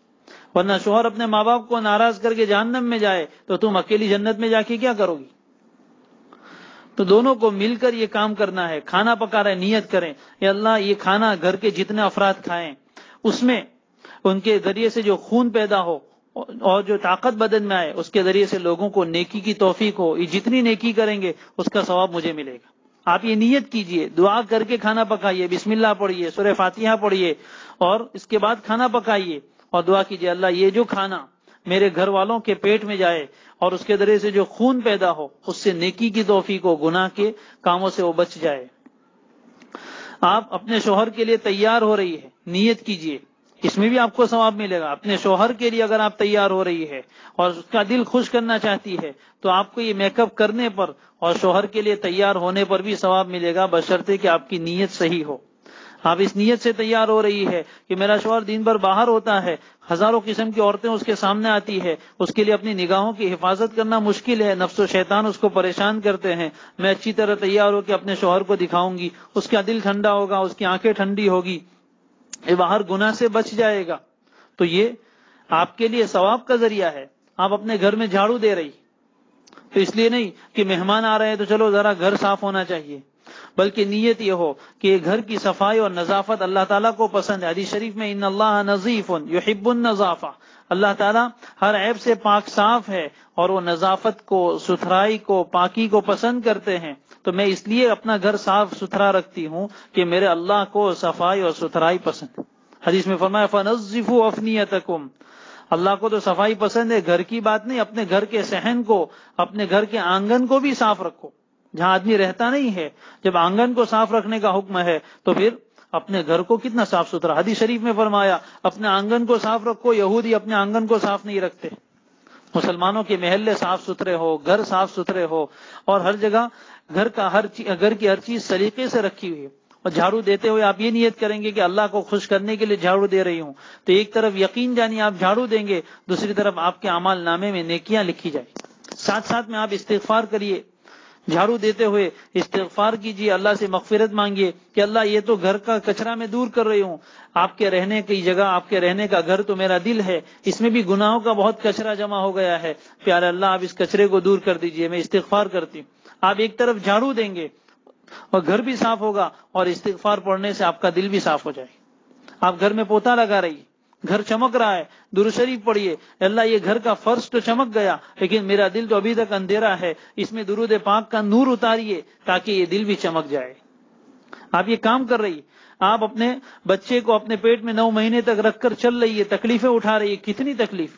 ورنہ شوہر اپنے ماں باپ کو ناراض کر کے جہنم میں جائے تو تم اکیلی جنت میں جا کے کیا کرو گی؟ تو دونوں کو مل کر یہ کام کرنا ہے۔ کھانا پکا رہے نیت کریں یا اللہ یہ کھانا گھر کے جتنے افراد کھائیں اس میں ان کے ذریعے سے جو خون پیدا ہو اور جو طاقت بدن میں آئے اس کے ذریعے سے لوگوں کو نیکی کی توفیق ہو، یہ جتنی نیکی کریں گے اس کا ثواب مجھے ملے گا۔ آپ یہ نیت کیجئے، دعا کر کے کھانا پکائیے، بسم اللہ پڑھیے، سورہ فاتحہ پڑھیے، اور اس کے بعد کھانا پکائیے اور دعا کیجئے اللہ یہ جو کھانا میرے گھر والوں کے پیٹ میں جائے اور اس کے ذریعے سے جو خون پیدا ہو اس سے نیکی کی توفیق ہو، گناہ کے کاموں سے وہ بچ جائے۔ آپ اپنے شوہر کے لیے تیار ہو رہی ہے، نیت کیجئے، اس میں بھی آپ کو ثواب ملے گا۔ اپنے شوہر کے لیے اگر آپ تیار ہو رہی ہے اور اس کا دل خوش کرنا چاہتی ہے تو آپ کو یہ میک اپ کرنے پر اور شوہر کے لیے تیار ہونے پر بھی ثواب ملے گا، بشرطے کہ آپ کی نیت صحیح ہو۔ آپ اس نیت سے تیار ہو رہی ہے کہ میرا شوہر دن بھر باہر ہوتا ہے، ہزاروں قسم کی عورتیں اس کے سامنے آتی ہے، اس کے لیے اپنی نگاہوں کی حفاظت کرنا مشکل ہے، نفس و شیطان اس کو پریشان کرتے ہیں، میں اچھی طرح تیار ہو کے اپنے شوہر کو دکھاؤں گی، اس کا دل ٹھنڈا ہوگا، اس کی آنکھیں ٹھنڈی ہوگی، یہ باہر گناہ سے بچ جائے گا۔ تو یہ آپ کے لیے ثواب کا ذریعہ ہے۔ آپ اپنے گھر میں جھاڑو دے رہی تو اس لیے نہیں کہ مہمان آ رہے ہیں تو چلو ذرا گھر صاف ہونا چاہیے، بلکہ نیت یہ ہو کہ گھر کی صفائی اور نظافت اللہ تعالیٰ کو پسند ہے۔ حدیث شریف میں ان اللہ نظیف یحب النظافہ، اللہ تعالیٰ ہر عیب سے پاک صاف ہے اور وہ نظافت کو، ستھرائی کو، پاکی کو پسند کرتے ہیں۔ تو میں اس لیے اپنا گھر صاف ستھرا رکھتی ہوں کہ میرے اللہ کو صفائی اور ستھرائی پسند ہے۔ حدیث میں فرمایا فنظفوا افنیتکم، اللہ کو تو صفائی پسند ہے، گھر کی بات نہیں، اپنے گھر کے صحن کو، اپنے گھر کے آنگن کو بھی صاف رکھو، جہاں آدمی رہتا نہیں ہے۔ جب آنگن کو صاف رکھنے کا حکم ہے تو پھر اپنے گھر کو کتنا صاف ستھرا۔ حدیث شریف میں فرمایا اپنے آنگن کو صاف رکھو، یہودی اپنے آنگن کو صاف نہیں رکھتے۔ مسلمانوں کے محلے صاف ستھرے ہو، گھر صاف ستھرے ہو، اور ہر جگہ گھر کی ہر چیز سلیقے سے رکھی ہوئی ہے۔ اور جھاڑو دیتے ہوئے آپ یہ نیت کریں گے کہ اللہ کو خوش کرنے کے لیے جھاڑو دے رہی ہوں، تو ایک طرف یقین جانی آپ جھاڑو دیں گے، دوسری طرف آپ کے اعمال نامے میں نیکیاں لکھی جائیں۔ ساتھ ساتھ میں آپ استغفار کریے، جھاڑو دیتے ہوئے استغفار کیجیے، اللہ سے مغفرت مانگیے کہ اللہ یہ تو گھر کا کچرا میں دور کر رہی ہوں، آپ کے رہنے کی جگہ، آپ کے رہنے کا گھر تو میرا دل ہے، اس میں بھی گناہوں کا بہت کچرا جمع ہو گیا ہے، پیارے اللہ آپ اس کچرے کو دور کر دیجیے، میں استغفار کرتی ہوں۔ آپ ایک طرف جھاڑو دیں گے اور گھر بھی صاف ہوگا، اور استغفار پڑھنے سے آپ کا دل بھی صاف ہو جائے۔ آپ گھر میں پوتا لگا رہی، گھر چمک رہا ہے، درود شریف پڑھیے، اللہ یہ گھر کا فرش تو چمک گیا لیکن میرا دل تو ابھی تک اندھیرا ہے، اس میں درود پاک کا نور اتاریے تاکہ یہ دل بھی چمک جائے۔ آپ یہ کام کر رہی، آپ اپنے بچے کو اپنے پیٹ میں 9 مہینے تک رکھ کر چل رہی ہے، تکلیفیں اٹھا رہی ہے، کتنی تکلیف۔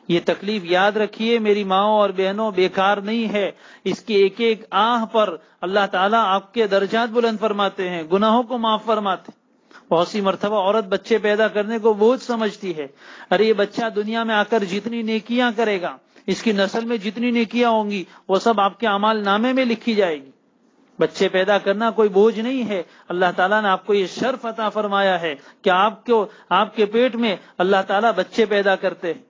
یہ تکلیف یاد رکھیے میری ماؤں اور بہنوں بیکار نہیں ہے، اس کی ایک ایک آہ پر اللہ تعالیٰ آپ کے درجات بلند فرماتے ہیں، گناہوں کو معاف فرماتے ہیں۔ بہت سی مرتبہ عورت بچے پیدا کرنے کو بوجھ سمجھتی ہے، ارے یہ بچہ دنیا میں آ کر جتنی نیکیاں کرے گا، اس کی نسل میں جتنی نیکیاں ہوں گی وہ سب آپ کے اعمال نامے میں لکھی جائے گی۔ بچے پیدا کرنا کوئی بوجھ نہیں ہے، اللہ تعالیٰ نے آپ کو یہ شرف عطا فرمایا ہے کہ آپ کے پیٹ میں اللہ تعالیٰ بچے پیدا کرتے ہیں۔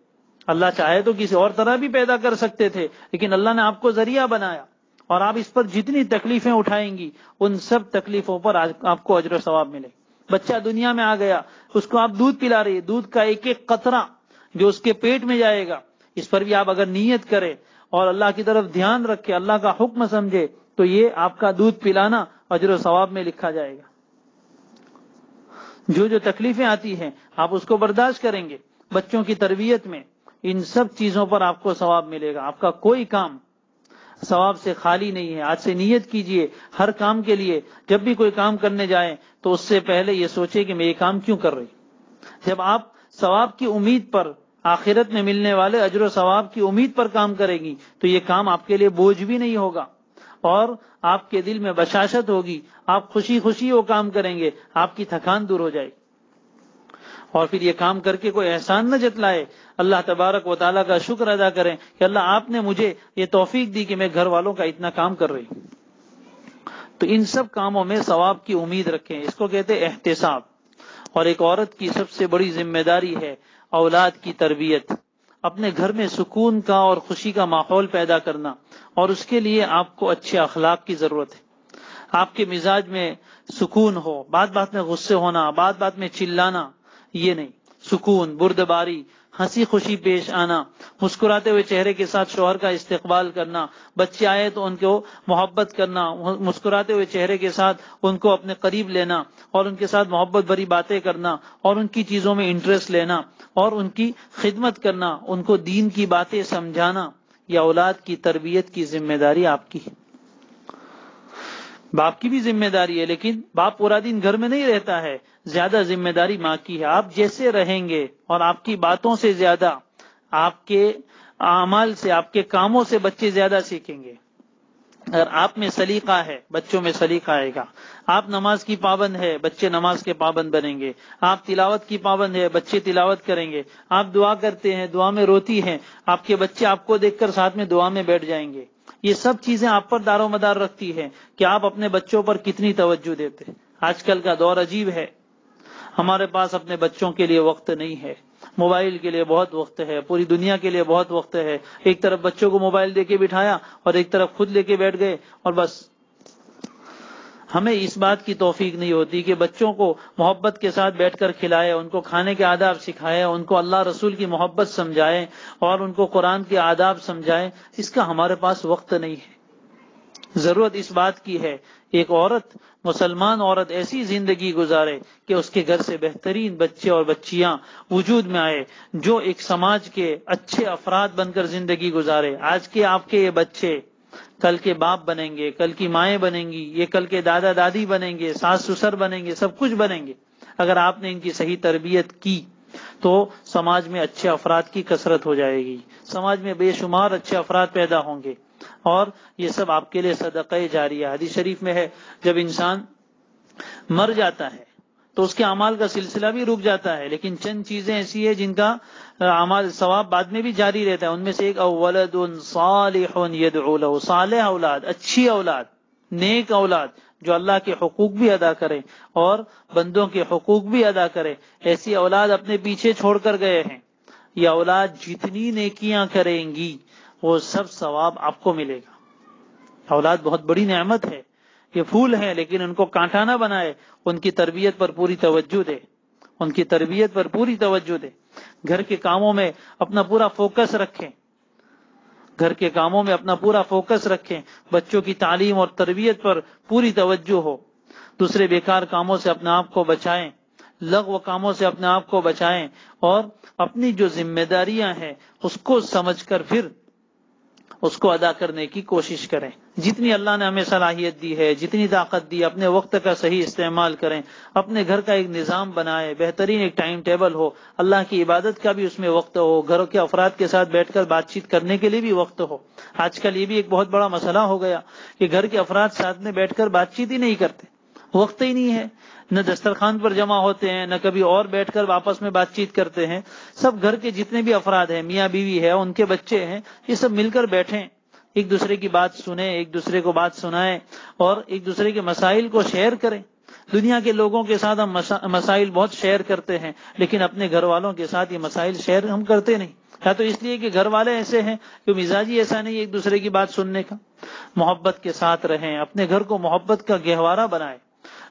اللہ چاہے تو کسی اور طرح بھی پیدا کر سکتے تھے، لیکن اللہ نے آپ کو ذریعہ بنایا، اور آپ اس پر جتنی تکلیفیں اٹھائیں گی ان سب تکلیفوں پر آپ کو اجر و ثواب ملے۔ بچہ دنیا میں آ گیا، اس کو آپ دودھ پلا رہی، دودھ کا ایک ایک قطرہ جو اس کے پیٹ میں جائے گا، اس پر بھی آپ اگر نیت کریں اور اللہ کی طرف دھیان رکھے، اللہ کا حکم سمجھے، تو یہ آپ کا دودھ پلانا اجر و ثواب میں لکھا جائے گا۔ جو تکلیفیں آتی ہیں آپ اس کو برداشت کریں گے، بچوں کی تربیت میں ان سب چیزوں پر آپ کو ثواب ملے گا۔ آپ کا کوئی کام ثواب سے خالی نہیں ہے۔ آج سے نیت کیجئے ہر کام کے لیے، جب بھی کوئی کام کرنے جائیں تو اس سے پہلے یہ سوچیں کہ میں یہ کام کیوں کر رہی۔ جب آپ ثواب کی امید پر، آخرت میں ملنے والے اجر و ثواب کی امید پر کام کریں گی تو یہ کام آپ کے لیے بوجھ بھی نہیں ہوگا، اور آپ کے دل میں بشاشت ہوگی، آپ خوشی خوشی وہ کام کریں گے، آپ کی تھکان دور ہو جائے گی۔ اور پھر یہ کام کر کے کوئی احسان نہ جتلائے، اللہ تبارک و تعالیٰ کا شکر ادا کریں کہ اللہ آپ نے مجھے یہ توفیق دی کہ میں گھر والوں کا اتنا کام کر رہی ہوں۔ تو ان سب کاموں میں ثواب کی امید رکھیں، اس کو کہتے ہیں احتساب۔ اور ایک عورت کی سب سے بڑی ذمہ داری ہے اولاد کی تربیت، اپنے گھر میں سکون کا اور خوشی کا ماحول پیدا کرنا، اور اس کے لیے آپ کو اچھے اخلاق کی ضرورت ہے۔ آپ کے مزاج میں سکون ہو، بات بات میں غصے ہونا، بات بات میں چلانا، یہ نہیں، سکون، بردباری، ہنسی خوشی پیش آنا، مسکراتے ہوئے چہرے کے ساتھ شوہر کا استقبال کرنا، بچے آئے تو ان کو محبت کرنا، مسکراتے ہوئے چہرے کے ساتھ ان کو اپنے قریب لینا اور ان کے ساتھ محبت بھری باتیں کرنا، اور ان کی چیزوں میں انٹرسٹ لینا اور ان کی خدمت کرنا، ان کو دین کی باتیں سمجھانا، یہ اولاد کی تربیت کی ذمہ داری آپ کی ہے۔ باپ کی بھی ذمہ داری ہے، لیکن باپ پورا دن گھر میں نہیں رہتا ہے، زیادہ ذمہ داری ماں کی ہے۔ آپ جیسے رہیں گے اور آپ کی باتوں سے زیادہ آپ کے اعمال سے، آپ کے کاموں سے بچے زیادہ سیکھیں گے۔ اگر آپ میں سلیقہ ہے بچوں میں سلیقہ آئے گا۔ آپ نماز کی پابند ہے، بچے نماز کے پابند بنیں گے۔ آپ تلاوت کی پابند ہے، بچے تلاوت کریں گے۔ آپ دعا کرتے ہیں، دعا میں روتی ہیں، آپ کے بچے آپ کو دیکھ کر ساتھ میں دعا میں بیٹھ جائیں گے۔ یہ سب چیزیں آپ پر دار و مدار رکھتی ہے کہ آپ اپنے بچوں پر کتنی توجہ دیتے ہیں۔ آج کل کا دور عجیب ہے، ہمارے پاس اپنے بچوں کے لیے وقت نہیں ہے، موبائل کے لیے بہت وقت ہے، پوری دنیا کے لیے بہت وقت ہے۔ ایک طرف بچوں کو موبائل دے کے بٹھایا اور ایک طرف خود لے کے بیٹھ گئے، اور بس ہمیں اس بات کی توفیق نہیں ہوتی کہ بچوں کو محبت کے ساتھ بیٹھ کر کھلائے، ان کو کھانے کے آداب سکھائے، ان کو اللہ رسول کی محبت سمجھائے اور ان کو قرآن کے آداب سمجھائے۔ اس کا ہمارے پاس وقت نہیں ہے۔ ضرورت اس بات کی ہے ایک عورت، مسلمان عورت ایسی زندگی گزارے کہ اس کے گھر سے بہترین بچے اور بچیاں وجود میں آئے، جو ایک سماج کے اچھے افراد بن کر زندگی گزارے۔ آج کے آپ کے یہ بچے کل کے باپ بنیں گے، کل کی مائیں بنیں گی، یہ کل کے دادا دادی بنیں گے، ساس سسر بنیں گے، سب کچھ بنیں گے۔ اگر آپ نے ان کی صحیح تربیت کی تو سماج میں اچھے افراد کی کثرت ہو جائے گی، سماج میں بے شمار اچھے افراد پیدا ہوں گے، اور یہ سب آپ کے لیے صدقہ جاریہ۔ حدیث شریف میں ہے جب انسان مر جاتا ہے تو اس کے اعمال کا سلسلہ بھی رک جاتا ہے، لیکن چند چیزیں ایسی ہیں جن کا اعمال ثواب بعد میں بھی جاری رہتا ہے۔ ان میں سے ایک ولد صالح یدعو له، صالح اولاد، اچھی اولاد، نیک اولاد جو اللہ کے حقوق بھی ادا کرے اور بندوں کے حقوق بھی ادا کرے۔ ایسی اولاد اپنے پیچھے چھوڑ کر گئے ہیں۔ یہ اولاد جتنی نیکیاں کریں گی وہ سب ثواب آپ کو ملے گا۔ اولاد بہت بڑی نعمت ہے، یہ پھول ہیں، لیکن ان کو کانٹا نہ بنائے، ان کی تربیت پر پوری توجہ دے، ان کی تربیت پر پوری توجہ دے۔ گھر کے کاموں میں اپنا پورا فوکس رکھیں، گھر کے کاموں میں اپنا پورا فوکس رکھیں، بچوں کی تعلیم اور تربیت پر پوری توجہ ہو۔ دوسرے بیکار کاموں سے اپنے آپ کو بچائیں، لغو کاموں سے اپنے آپ کو بچائیں، اور اپنی جو ذمہ داریاں ہیں اس کو سمجھ کر پھر اس کو ادا کرنے کی کوشش کریں۔ جتنی اللہ نے ہمیں صلاحیت دی ہے، جتنی طاقت دی، اپنے وقت کا صحیح استعمال کریں، اپنے گھر کا ایک نظام بنائیں، بہترین ایک ٹائم ٹیبل ہو، اللہ کی عبادت کا بھی اس میں وقت ہو، گھر کے افراد کے ساتھ بیٹھ کر بات چیت کرنے کے لیے بھی وقت ہو۔ آج کل یہ بھی ایک بہت بڑا مسئلہ ہو گیا کہ گھر کے افراد ساتھ میں بیٹھ کر بات چیت ہی نہیں کرتے، وقت ہی نہیں ہے، نہ دسترخوان پر جمع ہوتے ہیں، نہ کبھی اور بیٹھ کر آپس میں بات چیت کرتے ہیں۔ سب گھر کے جتنے بھی افراد ہیں، میاں بیوی ہے، ان کے بچے ہیں، یہ سب مل کر بیٹھیں، ایک دوسرے کی بات سنیں، ایک دوسرے کو بات سنائیں، اور ایک دوسرے کے مسائل کو شیئر کریں۔ دنیا کے لوگوں کے ساتھ ہم مسائل بہت شیئر کرتے ہیں، لیکن اپنے گھر والوں کے ساتھ یہ مسائل شیئر ہم کرتے نہیں، یا تو اس لیے کہ گھر والے ایسے ہیں کہ مزاجی ایسا نہیں ایک دوسرے کی بات سننے کا۔ محبت کے ساتھ رہیں، اپنے گھر کو محبت کا گہوارہ بنائیں۔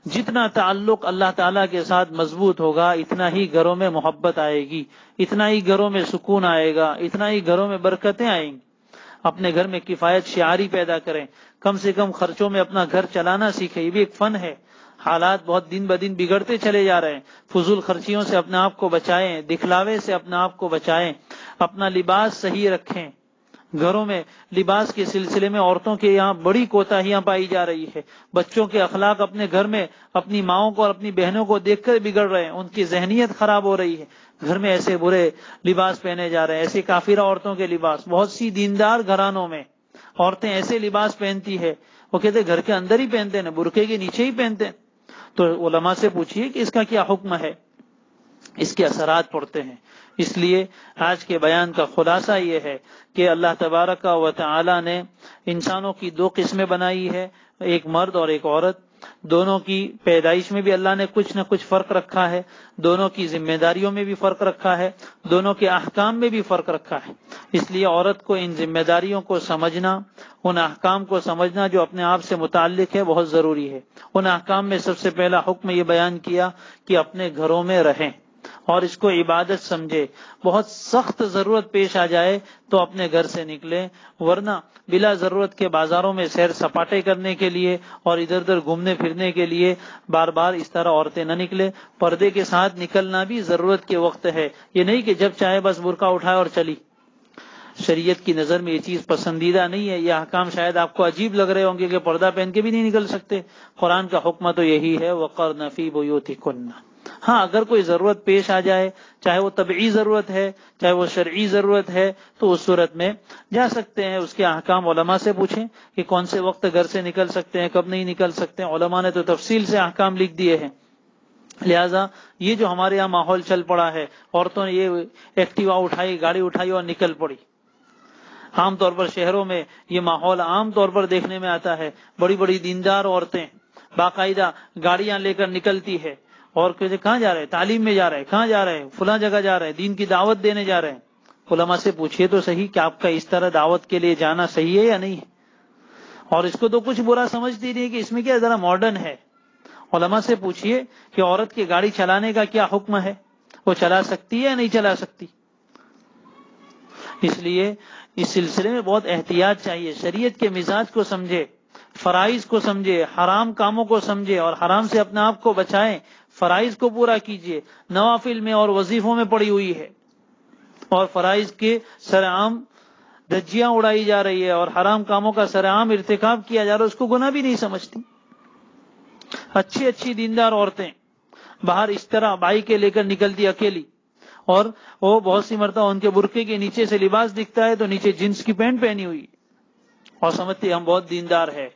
جتنا تعلق اللہ تعالیٰ کے ساتھ مضبوط ہوگا، اتنا ہی گھروں میں محبت آئے گی، اتنا ہی گھروں میں سکون آئے گا، اتنا ہی گھروں میں برکتیں آئیں گی۔ اپنے گھر میں کفایت شعاری پیدا کریں، کم سے کم خرچوں میں اپنا گھر چلانا سیکھیں، یہ بھی ایک فن ہے۔ حالات بہت دن بدن بگڑتے چلے جا رہے ہیں، فضول خرچیوں سے اپنے آپ کو بچائیں، دکھلاوے سے اپنے آپ کو بچائیں، اپنا لباس صحیح رکھیں۔ گھروں میں لباس کے سلسلے میں عورتوں کے یہاں بڑی کوتاہیاں پائی جا رہی ہے۔ بچوں کے اخلاق اپنے گھر میں اپنی ماؤں کو اور اپنی بہنوں کو دیکھ کر بگڑ رہے ہیں، ان کی ذہنیت خراب ہو رہی ہے۔ گھر میں ایسے برے لباس پہنے جا رہے ہیں، ایسی کافرہ عورتوں کے لباس۔ بہت سی دیندار گھرانوں میں عورتیں ایسے لباس پہنتی ہے، وہ کہتے ہیں گھر کے اندر ہی پہنتے ہیں، برقعے کے نیچے ہی پہنتے ہیں۔ تو علماء سے پوچھیے کہ اس کا کیا حکم ہے، اس کے اثرات پڑتے ہیں۔ اس لیے آج کے بیان کا خلاصہ یہ ہے کہ اللہ تبارک و تعالی نے انسانوں کی دو قسمیں بنائی ہے، ایک مرد اور ایک عورت۔ دونوں کی پیدائش میں بھی اللہ نے کچھ نہ کچھ فرق رکھا ہے، دونوں کی ذمہ داریوں میں بھی فرق رکھا ہے، دونوں کے احکام میں بھی فرق رکھا ہے۔ اس لیے عورت کو ان ذمہ داریوں کو سمجھنا، ان احکام کو سمجھنا جو اپنے آپ سے متعلق ہے، بہت ضروری ہے۔ ان احکام میں سب سے پہلا حکم یہ بیان کیا کہ اپنے گھروں میں رہیں اور اس کو عبادت سمجھے۔ بہت سخت ضرورت پیش آ جائے تو اپنے گھر سے نکلیں، ورنہ بلا ضرورت کے بازاروں میں سیر سپاٹے کرنے کے لیے اور ادھر ادھر گھومنے پھرنے کے لیے بار بار اس طرح عورتیں نہ نکلیں۔ پردے کے ساتھ نکلنا بھی ضرورت کے وقت ہے، یہ نہیں کہ جب چاہے بس برقع اٹھائے اور چلی۔ شریعت کی نظر میں یہ چیز پسندیدہ نہیں ہے. یہ احکام شاید آپ کو عجیب لگ رہے ہوں گے کہ پردہ پہن کے بھی نہیں نکل سکتے. قرآن کا حکم تو یہی ہے وقرن فی بیوتکن. ہاں اگر کوئی ضرورت پیش آ جائے، چاہے وہ طبعی ضرورت ہے چاہے وہ شرعی ضرورت ہے، تو اس صورت میں جا سکتے ہیں. اس کے احکام علماء سے پوچھیں کہ کون سے وقت گھر سے نکل سکتے ہیں، کب نہیں نکل سکتے. علماء نے تو تفصیل سے احکام لکھ دیے ہیں. لہذا یہ جو ہمارے یہاں ماحول چل پڑا ہے، عورتوں نے یہ ایکٹیوا اٹھائی، گاڑی اٹھائی اور نکل پڑی. عام طور پر شہروں میں یہ ماحول عام طور پر دیکھنے میں آتا ہے. بڑی بڑی دیندار عورتیں باقاعدہ گاڑیاں لے کر نکلتی ہے اور کہتے کہاں جا رہے ہیں؟ تعلیم میں جا رہے ہیں. کہاں جا رہے ہیں؟ فلاں جگہ جا رہے ہیں، دین کی دعوت دینے جا رہے ہیں. علماء سے پوچھئے تو صحیح کہ آپ کا اس طرح دعوت کے لیے جانا صحیح ہے یا نہیں ہے. اور اس کو تو کچھ برا سمجھتی نہیں کہ اس میں کیا ذرا ماڈرن ہے. علماء سے پوچھئے کہ عورت کی گاڑی چلانے کا کیا حکم ہے، وہ چلا سکتی ہے یا نہیں چلا سکتی. اس لیے اس سلسلے میں بہت احتیاط چاہیے. شریعت کے مزاج کو سمجھے، فرائض کو سمجھے، حرام کاموں کو سمجھے اور حرام سے اپنے آپ کو بچائیں. فرائض کو پورا کیجیے. نوافل میں اور وظیفوں میں پڑی ہوئی ہے اور فرائض کے سرعام دھجیاں اڑائی جا رہی ہے اور حرام کاموں کا سرعام ارتکاب کیا جا رہا ہے. اس کو گناہ بھی نہیں سمجھتی. اچھی اچھی دیندار عورتیں باہر اس طرح بائیکیں لے کر نکلتی اکیلی، اور وہ بہت سی مرتبہ ان کے برقعے کے نیچے سے لباس دکھتا ہے تو نیچے جینس کی پینٹ پہنی ہوئی اور سمجھتی ہم بہت دیندار ہے.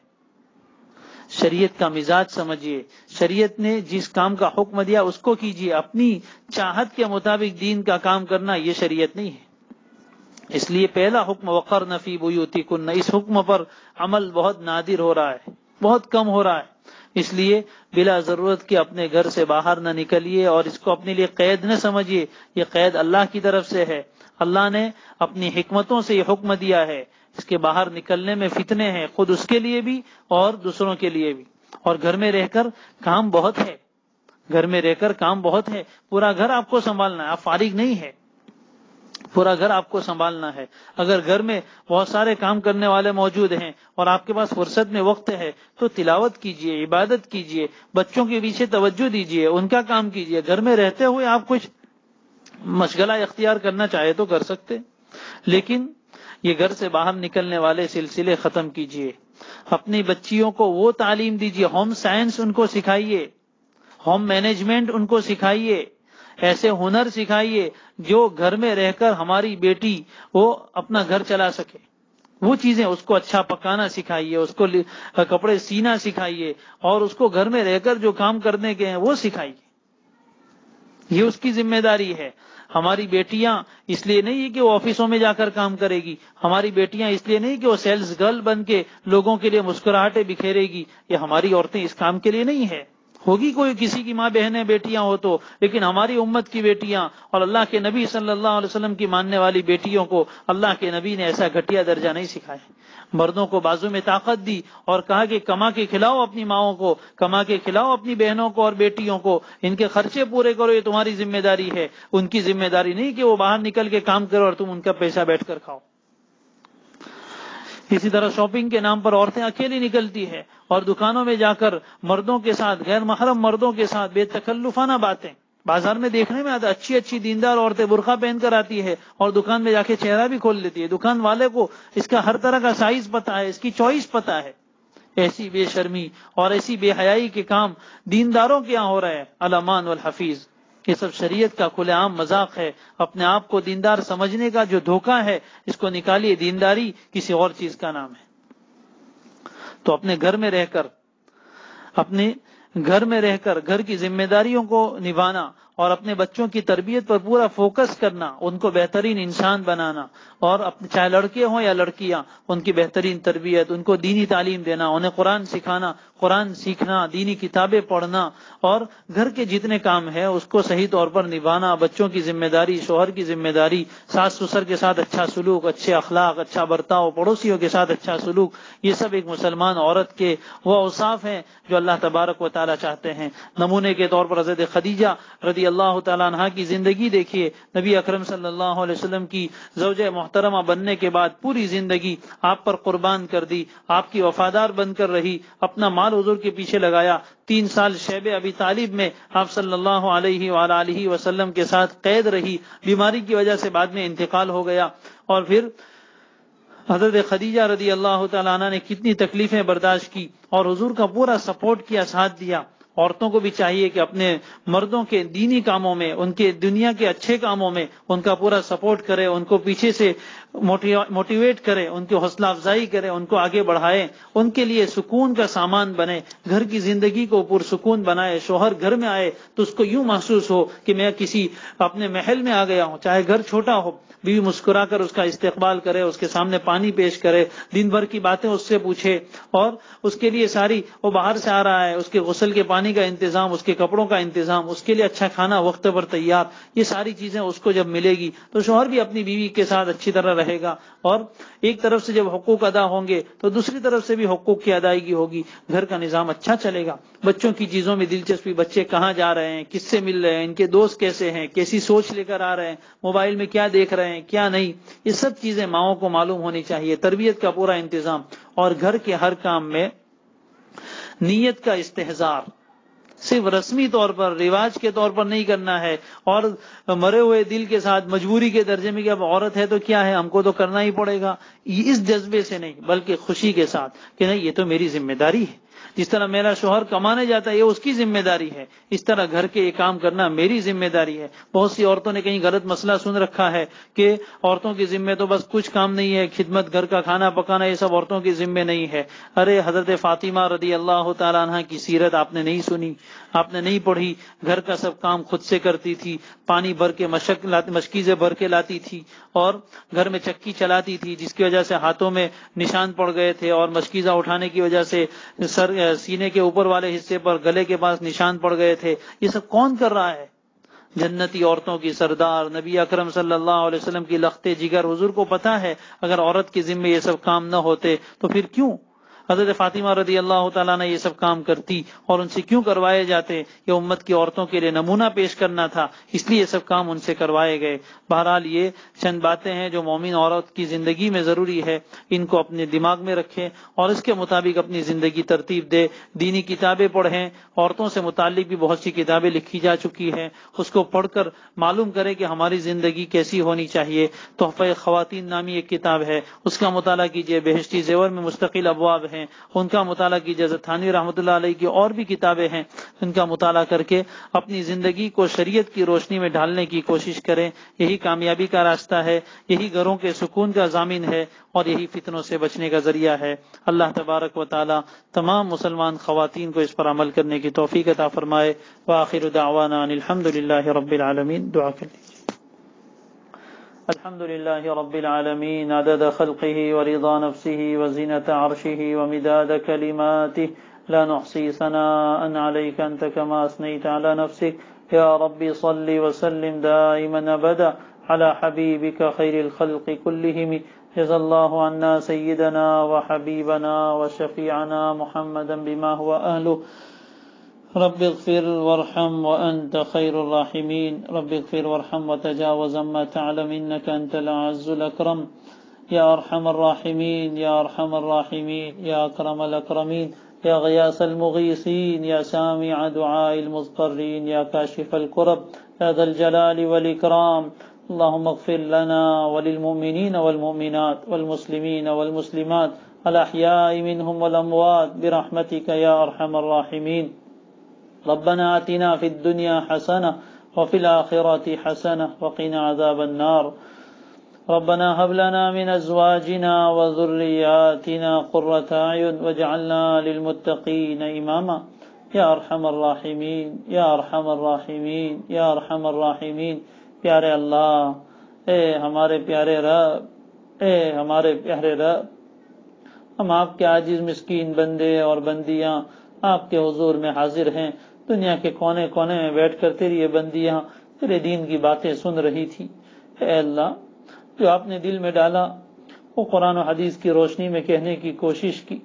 شریعت کا مزاج سمجھیے. شریعت نے جس کام کا حکم دیا اس کو کیجیے. اپنی چاہت کے مطابق دین کا کام کرنا یہ شریعت نہیں ہے. اس لیے پہلا حکم وقرن فی بیوتکن، اس حکم پر عمل بہت نادر ہو رہا ہے، بہت کم ہو رہا ہے. اس لیے بلا ضرورت کے اپنے گھر سے باہر نہ نکلیے اور اس کو اپنے لیے قید نہ سمجھیے. یہ قید اللہ کی طرف سے ہے. اللہ نے اپنی حکمتوں سے یہ حکم دیا ہے. اس کے باہر نکلنے میں فتنے ہیں، خود اس کے لیے بھی اور دوسروں کے لیے بھی. اور گھر میں رہ کر کام بہت ہے. گھر میں رہ کر کام بہت ہے. پورا گھر آپ کو سنبھالنا ہے، آپ فارغ نہیں ہے. پورا گھر آپ کو سنبھالنا ہے. اگر گھر میں بہت سارے کام کرنے والے موجود ہیں اور آپ کے پاس فرصت میں وقت ہے تو تلاوت کیجئے، عبادت کیجئے، بچوں کے پیچھے توجہ دیجئے، ان کا کام کیجئے. گھر میں رہتے ہوئے آپ کچھ مشغلہ اختیار کرنا چاہے تو کر سکتے، لیکن یہ گھر سے باہر نکلنے والے سلسلے ختم کیجئے. اپنی بچیوں کو وہ تعلیم دیجئے، ہوم سائنس ان کو سکھائیے، ہوم مینجمنٹ ان کو سکھائیے، ایسے ہنر سکھائیے جو گھر میں رہ کر ہماری بیٹی وہ اپنا گھر چلا سکے. وہ چیزیں اس کو اچھا پکانا سکھائیے، اس کو کپڑے سینا سکھائیے اور اس کو گھر میں رہ کر جو کام کرنے کے ہیں وہ سکھائیے. یہ اس کی ذمہ داری ہے. ہماری بیٹیاں اس لیے نہیں کہ وہ آفسوں میں جا کر کام کرے گی، ہماری بیٹیاں اس لیے نہیں کہ وہ سیلز گرل بن کے لوگوں کے لیے مسکراہٹیں بکھیرے گی. یہ ہماری عورتیں اس کام کے لیے نہیں ہے. ہوگی کوئی کسی کی ماں بہنیں بیٹیاں ہو تو، لیکن ہماری امت کی بیٹیاں اور اللہ کے نبی صلی اللہ علیہ وسلم کی ماننے والی بیٹیوں کو اللہ کے نبی نے ایسا گھٹیا درجہ نہیں سکھایا. مردوں کو بازو میں طاقت دی اور کہا کہ کما کے کھلاؤ اپنی ماؤں کو، کما کے کھلاؤ اپنی بہنوں کو اور بیٹیوں کو، ان کے خرچے پورے کرو، یہ تمہاری ذمہ داری ہے. ان کی ذمہ داری نہیں کہ وہ باہر نکل کے کام کرو اور تم ان کا پیسہ بیٹھ کر کھاؤ. اسی طرح شاپنگ کے نام پر عورتیں اکیلی نکلتی ہے اور دکانوں میں جا کر مردوں کے ساتھ، غیر محرم مردوں کے ساتھ بے تکلفانہ باتیں. بازار میں دیکھنے میں آتا اچھی اچھی دیندار عورتیں برقع پہن کر آتی ہے اور دکان میں جا کے چہرہ بھی کھول لیتی ہے. دکان والے کو اس کا ہر طرح کا سائز پتا ہے، اس کی چوائس پتا ہے. ایسی بے شرمی اور ایسی بے حیائی کے کام دینداروں کے یہاں ہو رہے ہیں. الامان والحفیظ، یہ سب شریعت کا کھلے عام مذاق ہے. اپنے آپ کو دیندار سمجھنے کا جو دھوکہ ہے اس کو نکالیے. دینداری کسی اور چیز کا نام ہے. تو اپنے گھر میں رہ کر گھر کی ذمہ داریوں کو نبھانا اور اپنے بچوں کی تربیت پر پورا فوکس کرنا، ان کو بہترین انسان بنانا، اور چاہے لڑکے ہوں یا لڑکیاں ان کی بہترین تربیت، ان کو دینی تعلیم دینا، انہیں قرآن سکھانا، قرآن سیکھنا، دینی کتابیں پڑھنا، اور گھر کے جتنے کام ہیں اس کو صحیح طور پر نبھانا. بچوں کی ذمہ داری، شوہر کی ذمہ داری، ساس سسر کے ساتھ اچھا سلوک، اچھے اخلاق، اچھا برتاؤ، پڑوسیوں کے ساتھ اچھا سلوک، یہ سب ایک مسلمان عورت کے وہ اوصاف ہیں جو اللہ تبارک و تعالی چاہتے ہیں. نمونے کے طور پر حضرت خدیجہ رضی اللہ تعالیٰ عنہ کی زندگی دیکھیے، نبی اکرم صلی اللہ علیہ وسلم کی زوجہ محترمہ بننے کے بعد پوری زندگی آپ پر قربان کر دی، آپ کی وفادار بن کر رہی، اپنا مال حضور کے پیچھے لگایا۔ 3 سال شیب ابی طالب میں آپ صلی اللہ علیہ وآلہ وسلم کے ساتھ قید رہی، بیماری کی وجہ سے بعد میں انتقال ہو گیا، اور پھر حضرت خدیجہ رضی اللہ تعالیٰ عنہ نے کتنی تکلیفیں برداشت کی اور حضور کا پورا سپورٹ کیا، ساتھ دیا۔ عورتوں کو بھی چاہیے کہ اپنے مردوں کے دینی کاموں میں، ان کے دنیا کے اچھے کاموں میں ان کا پورا سپورٹ کرے، ان کو پیچھے سے موٹیویٹ کرے، ان کی حوصلہ افزائی کرے، ان کو آگے بڑھائے، ان کے لیے سکون کا سامان بنے، گھر کی زندگی کو پرسکون بنائے۔ شوہر گھر میں آئے تو اس کو یوں محسوس ہو کہ میں کسی اپنے محل میں آ گیا ہوں، چاہے گھر چھوٹا ہو، بیوی مسکرا کر اس کا استقبال کرے، اس کے سامنے پانی پیش کرے، دن بھر کی باتیں اس سے پوچھے، اور اس کے لیے ساری، وہ باہر سے آ رہا ہے، اس کے غسل کے پانی کا انتظام، اس کے کپڑوں کا انتظام، اس کے لیے اچھا کھانا وقت پر تیار، یہ ساری چیزیں اس کو جب ملے گی تو شوہر بھی اپنی بیوی کے ساتھ اچھی طرح رہے گا، اور ایک طرف سے جب حقوق ادا ہوں گے تو دوسری طرف سے بھی حقوق کی ادائیگی ہوگی، گھر کا نظام اچھا چلے گا۔ بچوں کی چیزوں میں دلچسپی، بچے کہاں جا رہے ہیں، کس سے مل رہے ہیں، ان کے دوست کیسے ہیں، کیسی سوچ لے کر آ رہے ہیں، موبائل میں کیا دیکھ رہے ہیں کیا نہیں، یہ سب چیزیں ماؤں کو معلوم ہونی چاہیے۔ تربیت کا پورا انتظام، اور گھر کے ہر کام میں نیت کا استحضار، صرف رسمی طور پر، رواج کے طور پر نہیں کرنا ہے، اور مرے ہوئے دل کے ساتھ مجبوری کے درجے میں کہ اب عورت ہے تو کیا ہے، ہم کو تو کرنا ہی پڑے گا، اس جذبے سے نہیں، بلکہ خوشی کے ساتھ کہ نہیں، یہ تو میری ذمہ داری ہے۔ جس طرح میرا شوہر کمانے جاتا ہے یہ اس کی ذمہ داری ہے، اس طرح گھر کے یہ کام کرنا میری ذمہ داری ہے۔ بہت سی عورتوں نے کہیں غلط مسئلہ سن رکھا ہے کہ عورتوں کی ذمہ تو بس کچھ کام نہیں ہے، خدمت، گھر کا کھانا پکانا، یہ سب عورتوں کی ذمہ نہیں ہے۔ ارے حضرت فاطمہ رضی اللہ تعالیٰ عنہ کی سیرت آپ نے نہیں سنی، آپ نے نہیں پڑھی، گھر کا سب کام خود سے کرتی تھی، پانی بھر کے مشکیزیں بھر کے لاتی تھی، اور گھر میں چکی چلاتی تھی جس کی وجہ سے ہاتھوں میں نشان پڑ گئے تھے، اور مشکیزہ اٹھانے کی وجہ سے سینے کے اوپر والے حصے پر، گلے کے پاس نشان پڑ گئے تھے۔ یہ سب کون کر رہا ہے؟ جنتی عورتوں کی سردار نبی اکرم صلی اللہ علیہ وسلم کی لختے جگر، حضور کو پتا ہے اگر عورت کے ذمے یہ سب کام نہ ہوتے تو پھر کیوں حضرت فاطمہ رضی اللہ تعالیٰ نے یہ سب کام کرتی، اور ان سے کیوں کروائے جاتے؟ یہ امت کی عورتوں کے لیے نمونہ پیش کرنا تھا، اس لیے یہ سب کام ان سے کروائے گئے۔ بہرحال یہ چند باتیں ہیں جو مومن عورت کی زندگی میں ضروری ہے، ان کو اپنے دماغ میں رکھیں اور اس کے مطابق اپنی زندگی ترتیب دے۔ دینی کتابیں پڑھیں، عورتوں سے متعلق بھی بہت سی کتابیں لکھی جا چکی ہیں، اس کو پڑھ کر معلوم کریں کہ ہماری زندگی کیسی ہونی چاہیے۔ تحفہ خواتین نامی ایک کتاب ہے، اس کا مطالعہ کیجیے، بہشتی زیور میں مستقل ابواب ہیں، ان کا مطالعہ کیجیے، حضرت تھانوی رحمۃ اللہ علیہ کی اور بھی کتابیں ہیں، ان کا مطالعہ کر کے اپنی زندگی کو شریعت کی روشنی میں ڈھالنے کی کوشش کریں۔ یہی کامیابی کا راستہ ہے، یہی گھروں کے سکون کا ضامن ہے، اور یہی فتنوں سے بچنے کا ذریعہ ہے۔ اللہ تبارک و تعالی تمام مسلمان خواتین کو اس پر عمل کرنے کی توفیق عطا فرمائے۔ وآخر دعوانا ان الحمد للہ رب العالمین۔ دعا کر لیجیے۔ الحمد لله رب العالمين عدد خلقه ورضا نفسه وزنة عرشه ومداد كلماته لا نحصي ثناء عليك أنت كما أثنيت على نفسك يا رب صل وسلم دائما أبدا على حبيبك خير الخلق كلهم جزا الله عنا سيدنا وحبيبنا وشفيعنا محمدا بما هو أهله رب اغفر وارحم وأنت خير الراحمين رب اغفر وارحم وتجاوز ما تعلم إنك أنت الأعز الأكرم يا أرحم الراحمين يا أرحم الراحمين يا أكرم الأكرمين يا غياث المغيثين يا سامع دعاء المضطرين يا كاشف الكرب يا ذا الجلال والإكرام اللهم اغفر لنا وللمؤمنين والمؤمنات والمسلمين والمسلمات الأحياء منهم والأموات برحمتك يا أرحم الراحمين ربنا آتنا في الدنيا حسنة وفي الآخرة حسنة وقنا عذاب النار ربنا هب لنا من أزواجنا وذرياتنا قرة أعين واجعلنا للمتقين إماما يا أرحم الراحمين يا أرحم الراحمين يا أرحم الراحمين پیارے اللہ، اے ہمارے پیارے رب، اے ہمارے پیارے رب، ہم آپ کے عاجز مسکین بندے اور بندیاں آپ کے حضور میں حاضر ہیں۔ دنیا کے کونے کونے میں بیٹھ کر تیری یہ بندیاں تیرے دین کی باتیں سن رہی تھی۔ اے اللہ، جو آپ نے دل میں ڈالا وہ قرآن و حدیث کی روشنی میں کہنے کی کوشش کی،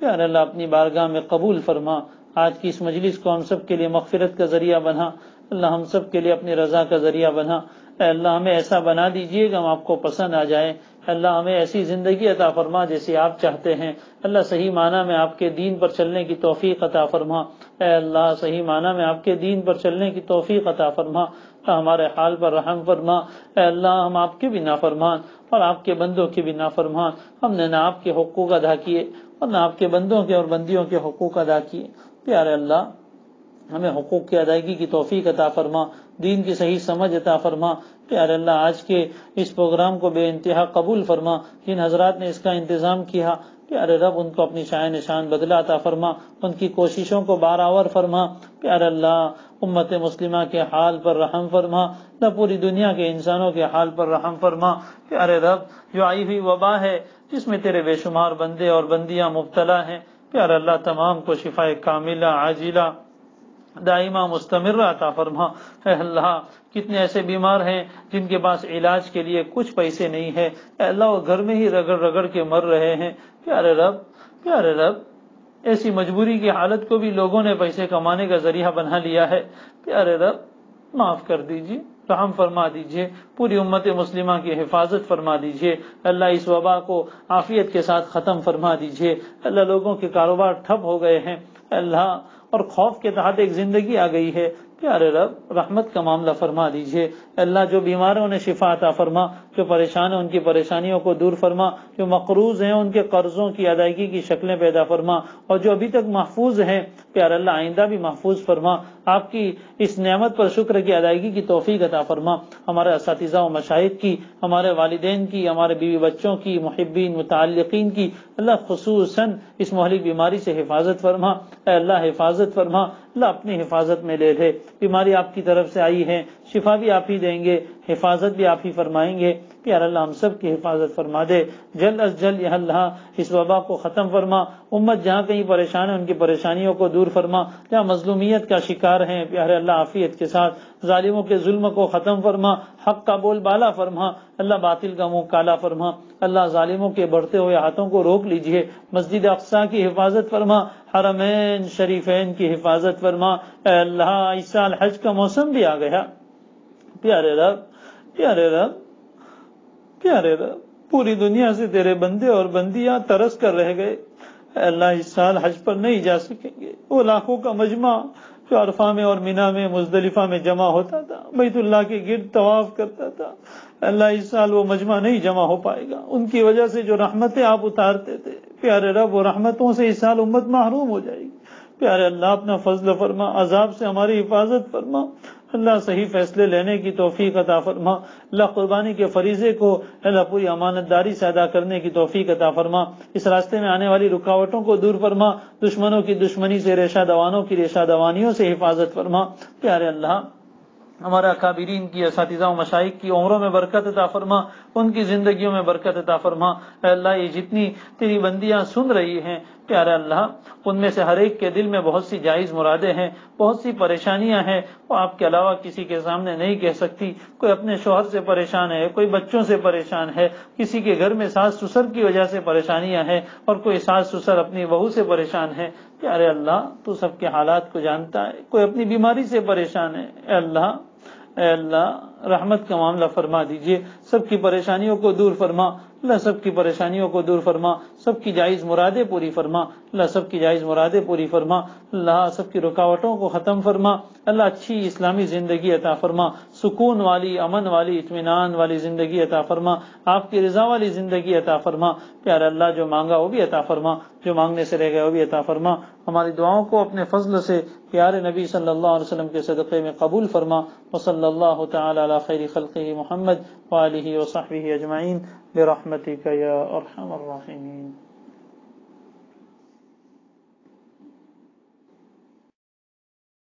پیارے اللہ اپنی بارگاہ میں قبول فرما۔ آج کی اس مجلس کو ہم سب کے لیے مغفرت کا ذریعہ بنا۔ اللہ ہم سب کے لیے اپنی رضا کا ذریعہ بنا۔ اے اللہ ہمیں ایسا بنا دیجیے کہ ہم آپ کو پسند آ جائیں۔ اللہ ہمیں ایسی زندگی عطا فرما جیسی آپ چاہتے ہیں۔ اللہ صحیح معنی میں آپ کے دین پر چلنے کی توفیق عطا فرما۔ اے اللہ صحیح معنی میں آپ کے دین پر چلنے کی توفیق عطا فرما۔ ہمارے حال پر رحم فرما۔ اے اللہ ہم آپ کے بھی نافرمان اور آپ کے بندوں کے بھی نافرمان، ہم نے نہ آپ کے حقوق ادا کیے اور نہ آپ کے بندوں کے اور بندیوں کے حقوق ادا کیے۔ پیارے اللہ ہمیں حقوق کی ادائیگی کی توفیق عطا فرما، دین کی صحیح سمجھ عطا فرما۔ پیارے اللہ آج کے اس پروگرام کو بے انتہا قبول فرما، جن حضرات نے اس کا انتظام کیا پیارے رب ان کو اپنی شان نشان بدلہ عطا فرما، ان کی کوششوں کو بارآور فرما۔ پیارے اللہ امت مسلمہ کے حال پر رحم فرما، نہ پوری دنیا کے انسانوں کے حال پر رحم فرما۔ پیارے رب جو آئی ہوئی وبا ہے جس میں تیرے بے شمار بندے اور بندیاں مبتلا ہیں، پیارے اللہ تمام کو شفاء کاملہ عاجلہ دائمہ مستمرہ عطا فرما۔ اے اللہ کتنے ایسے بیمار ہیں جن کے پاس علاج کے لیے کچھ پیسے نہیں ہے، اے اللہ وہ گھر میں ہی رگڑ رگڑ کے مر رہے ہیں۔ پیارے رب ایسی مجبوری کی حالت کو بھی لوگوں نے پیسے کمانے کا ذریعہ بنا لیا ہے۔ پیارے رب معاف کر دیجیے، رحم فرما دیجیے، پوری امت مسلمہ کی حفاظت فرما دیجیے۔ اللہ اس وبا کو عافیت کے ساتھ ختم فرما دیجیے۔ اللہ لوگوں کے کاروبار ٹھپ ہو گئے ہیں اللہ، اور خوف کے تحت ایک زندگی آ گئی ہے۔ پیارے رب رحمت کا معاملہ فرما دیجیے۔ اللہ جو بیمار ہیں انہیں شفا عطا فرما، جو پریشان ہیں ان کی پریشانیوں کو دور فرما، جو مقروض ہیں ان کے قرضوں کی ادائیگی کی شکلیں پیدا فرما، اور جو ابھی تک محفوظ ہیں پیارے اللہ آئندہ بھی محفوظ فرما۔ آپ کی اس نعمت پر شکر کی ادائیگی کی توفیق عطا فرما۔ ہمارے اساتذہ و مشائخ کی، ہمارے والدین کی، ہمارے بیوی بچوں کی، محبین متعلقین کی اللہ خصوصاً اس مہلک بیماری سے حفاظت فرما۔ اے اللہ حفاظت فرما، اللہ اپنی حفاظت میں لے لے۔ بیماری آپ کی طرف سے آئی ہے، شفا بھی آپ ہی دیں گے، حفاظت بھی آپ ہی فرمائیں گے۔ پیارا اللہ ہم سب کی حفاظت فرما دے، جلد از جلد یا اللہ اس وبا کو ختم فرما۔ امت جہاں کہیں پریشان ہے ان کی پریشانیوں کو دور فرما، جہاں مظلومیت کا شکار ہیں پیارے اللہ عافیت کے ساتھ ظالموں کے ظلم کو ختم فرما، حق کا بول بالا فرما، اللہ باطل کا منہ کالا فرما۔ اللہ ظالموں کے بڑھتے ہوئے ہاتھوں کو روک لیجئے، مسجد اقصی کی حفاظت فرما، حرمین شریفین کی حفاظت فرما۔ اے اللہ اس سال حج کا موسم بھی آ گیا، پیارے رب پیارے رب پیارے رب پوری دنیا سے تیرے بندے اور بندیاں ترس کر رہ گئے، اے اللہ اس سال حج پر نہیں جا سکیں گے۔ وہ لاکھوں کا مجمع جو عرفہ میں اور منی میں مزدلفہ میں جمع ہوتا تھا، بیت اللہ کے گرد طواف کرتا تھا، اللہ اس سال وہ مجمع نہیں جمع ہو پائے گا۔ ان کی وجہ سے جو رحمتیں آپ اتارتے تھے پیارے رب، وہ رحمتوں سے اس سال امت محروم ہو جائے گی۔ پیارے اللہ اپنا فضل فرما، عذاب سے ہماری حفاظت فرما، اللہ صحیح فیصلے لینے کی توفیق عطا فرما، اللہ قربانی کے فریضے کو اللہ پوری امانت داری سے ادا کرنے کی توفیق عطا فرما، اس راستے میں آنے والی رکاوٹوں کو دور فرما، دشمنوں کی دشمنی سے، ریشہ دوانوں کی ریشہ دوانیوں سے حفاظت فرما۔ پیارے اللہ ہمارے اکابرین کی، اساتذہ و مشائخ کی عمروں میں برکت عطا فرما، ان کی زندگیوں میں برکت عطا فرما۔ اے اللہ یہ جتنی تیری بندیاں سن رہی ہیں پیارے اللہ، ان میں سے ہر ایک کے دل میں بہت سی جائز مرادیں ہیں، بہت سی پریشانیاں ہیں، وہ آپ کے علاوہ کسی کے سامنے نہیں کہہ سکتی۔ کوئی اپنے شوہر سے پریشان ہے، کوئی بچوں سے پریشان ہے، کسی کے گھر میں ساس سسر کی وجہ سے پریشانیاں ہیں، اور کوئی ساس سسر اپنی بہو سے پریشان ہے۔ پیارے اللہ تو سب کے حالات کو جانتا ہے، کوئی اپنی بیماری سے پریشان ہے، اے اللہ رحمت کا معاملہ فرما دیجئے، سب کی پریشانیوں کو دور فرما، اللہ سب کی پریشانیوں کو دور فرما، سب کی جائز مرادیں پوری فرما، اللہ سب کی جائز مرادیں پوری فرما، اللہ سب کی رکاوٹوں کو ختم فرما، اللہ اچھی اسلامی زندگی عطا فرما، سکون والی، امن والی، اطمینان والی زندگی عطا فرما، آپ کی رضا والی زندگی عطا فرما۔ پیارے اللہ جو مانگا وہ بھی عطا فرما، جو مانگنے سے رہ گیا وہ بھی عطا فرما۔ ہماری دعاؤں کو اپنے فضل سے پیارے نبی صلی اللہ علیہ وسلم کے صدقے میں قبول فرما۔ وصلی اللہ تعالی علی خیر خلقہ محمد وآلہ وصحبہ اجمعین برحمتک یا ارحم الراحمین۔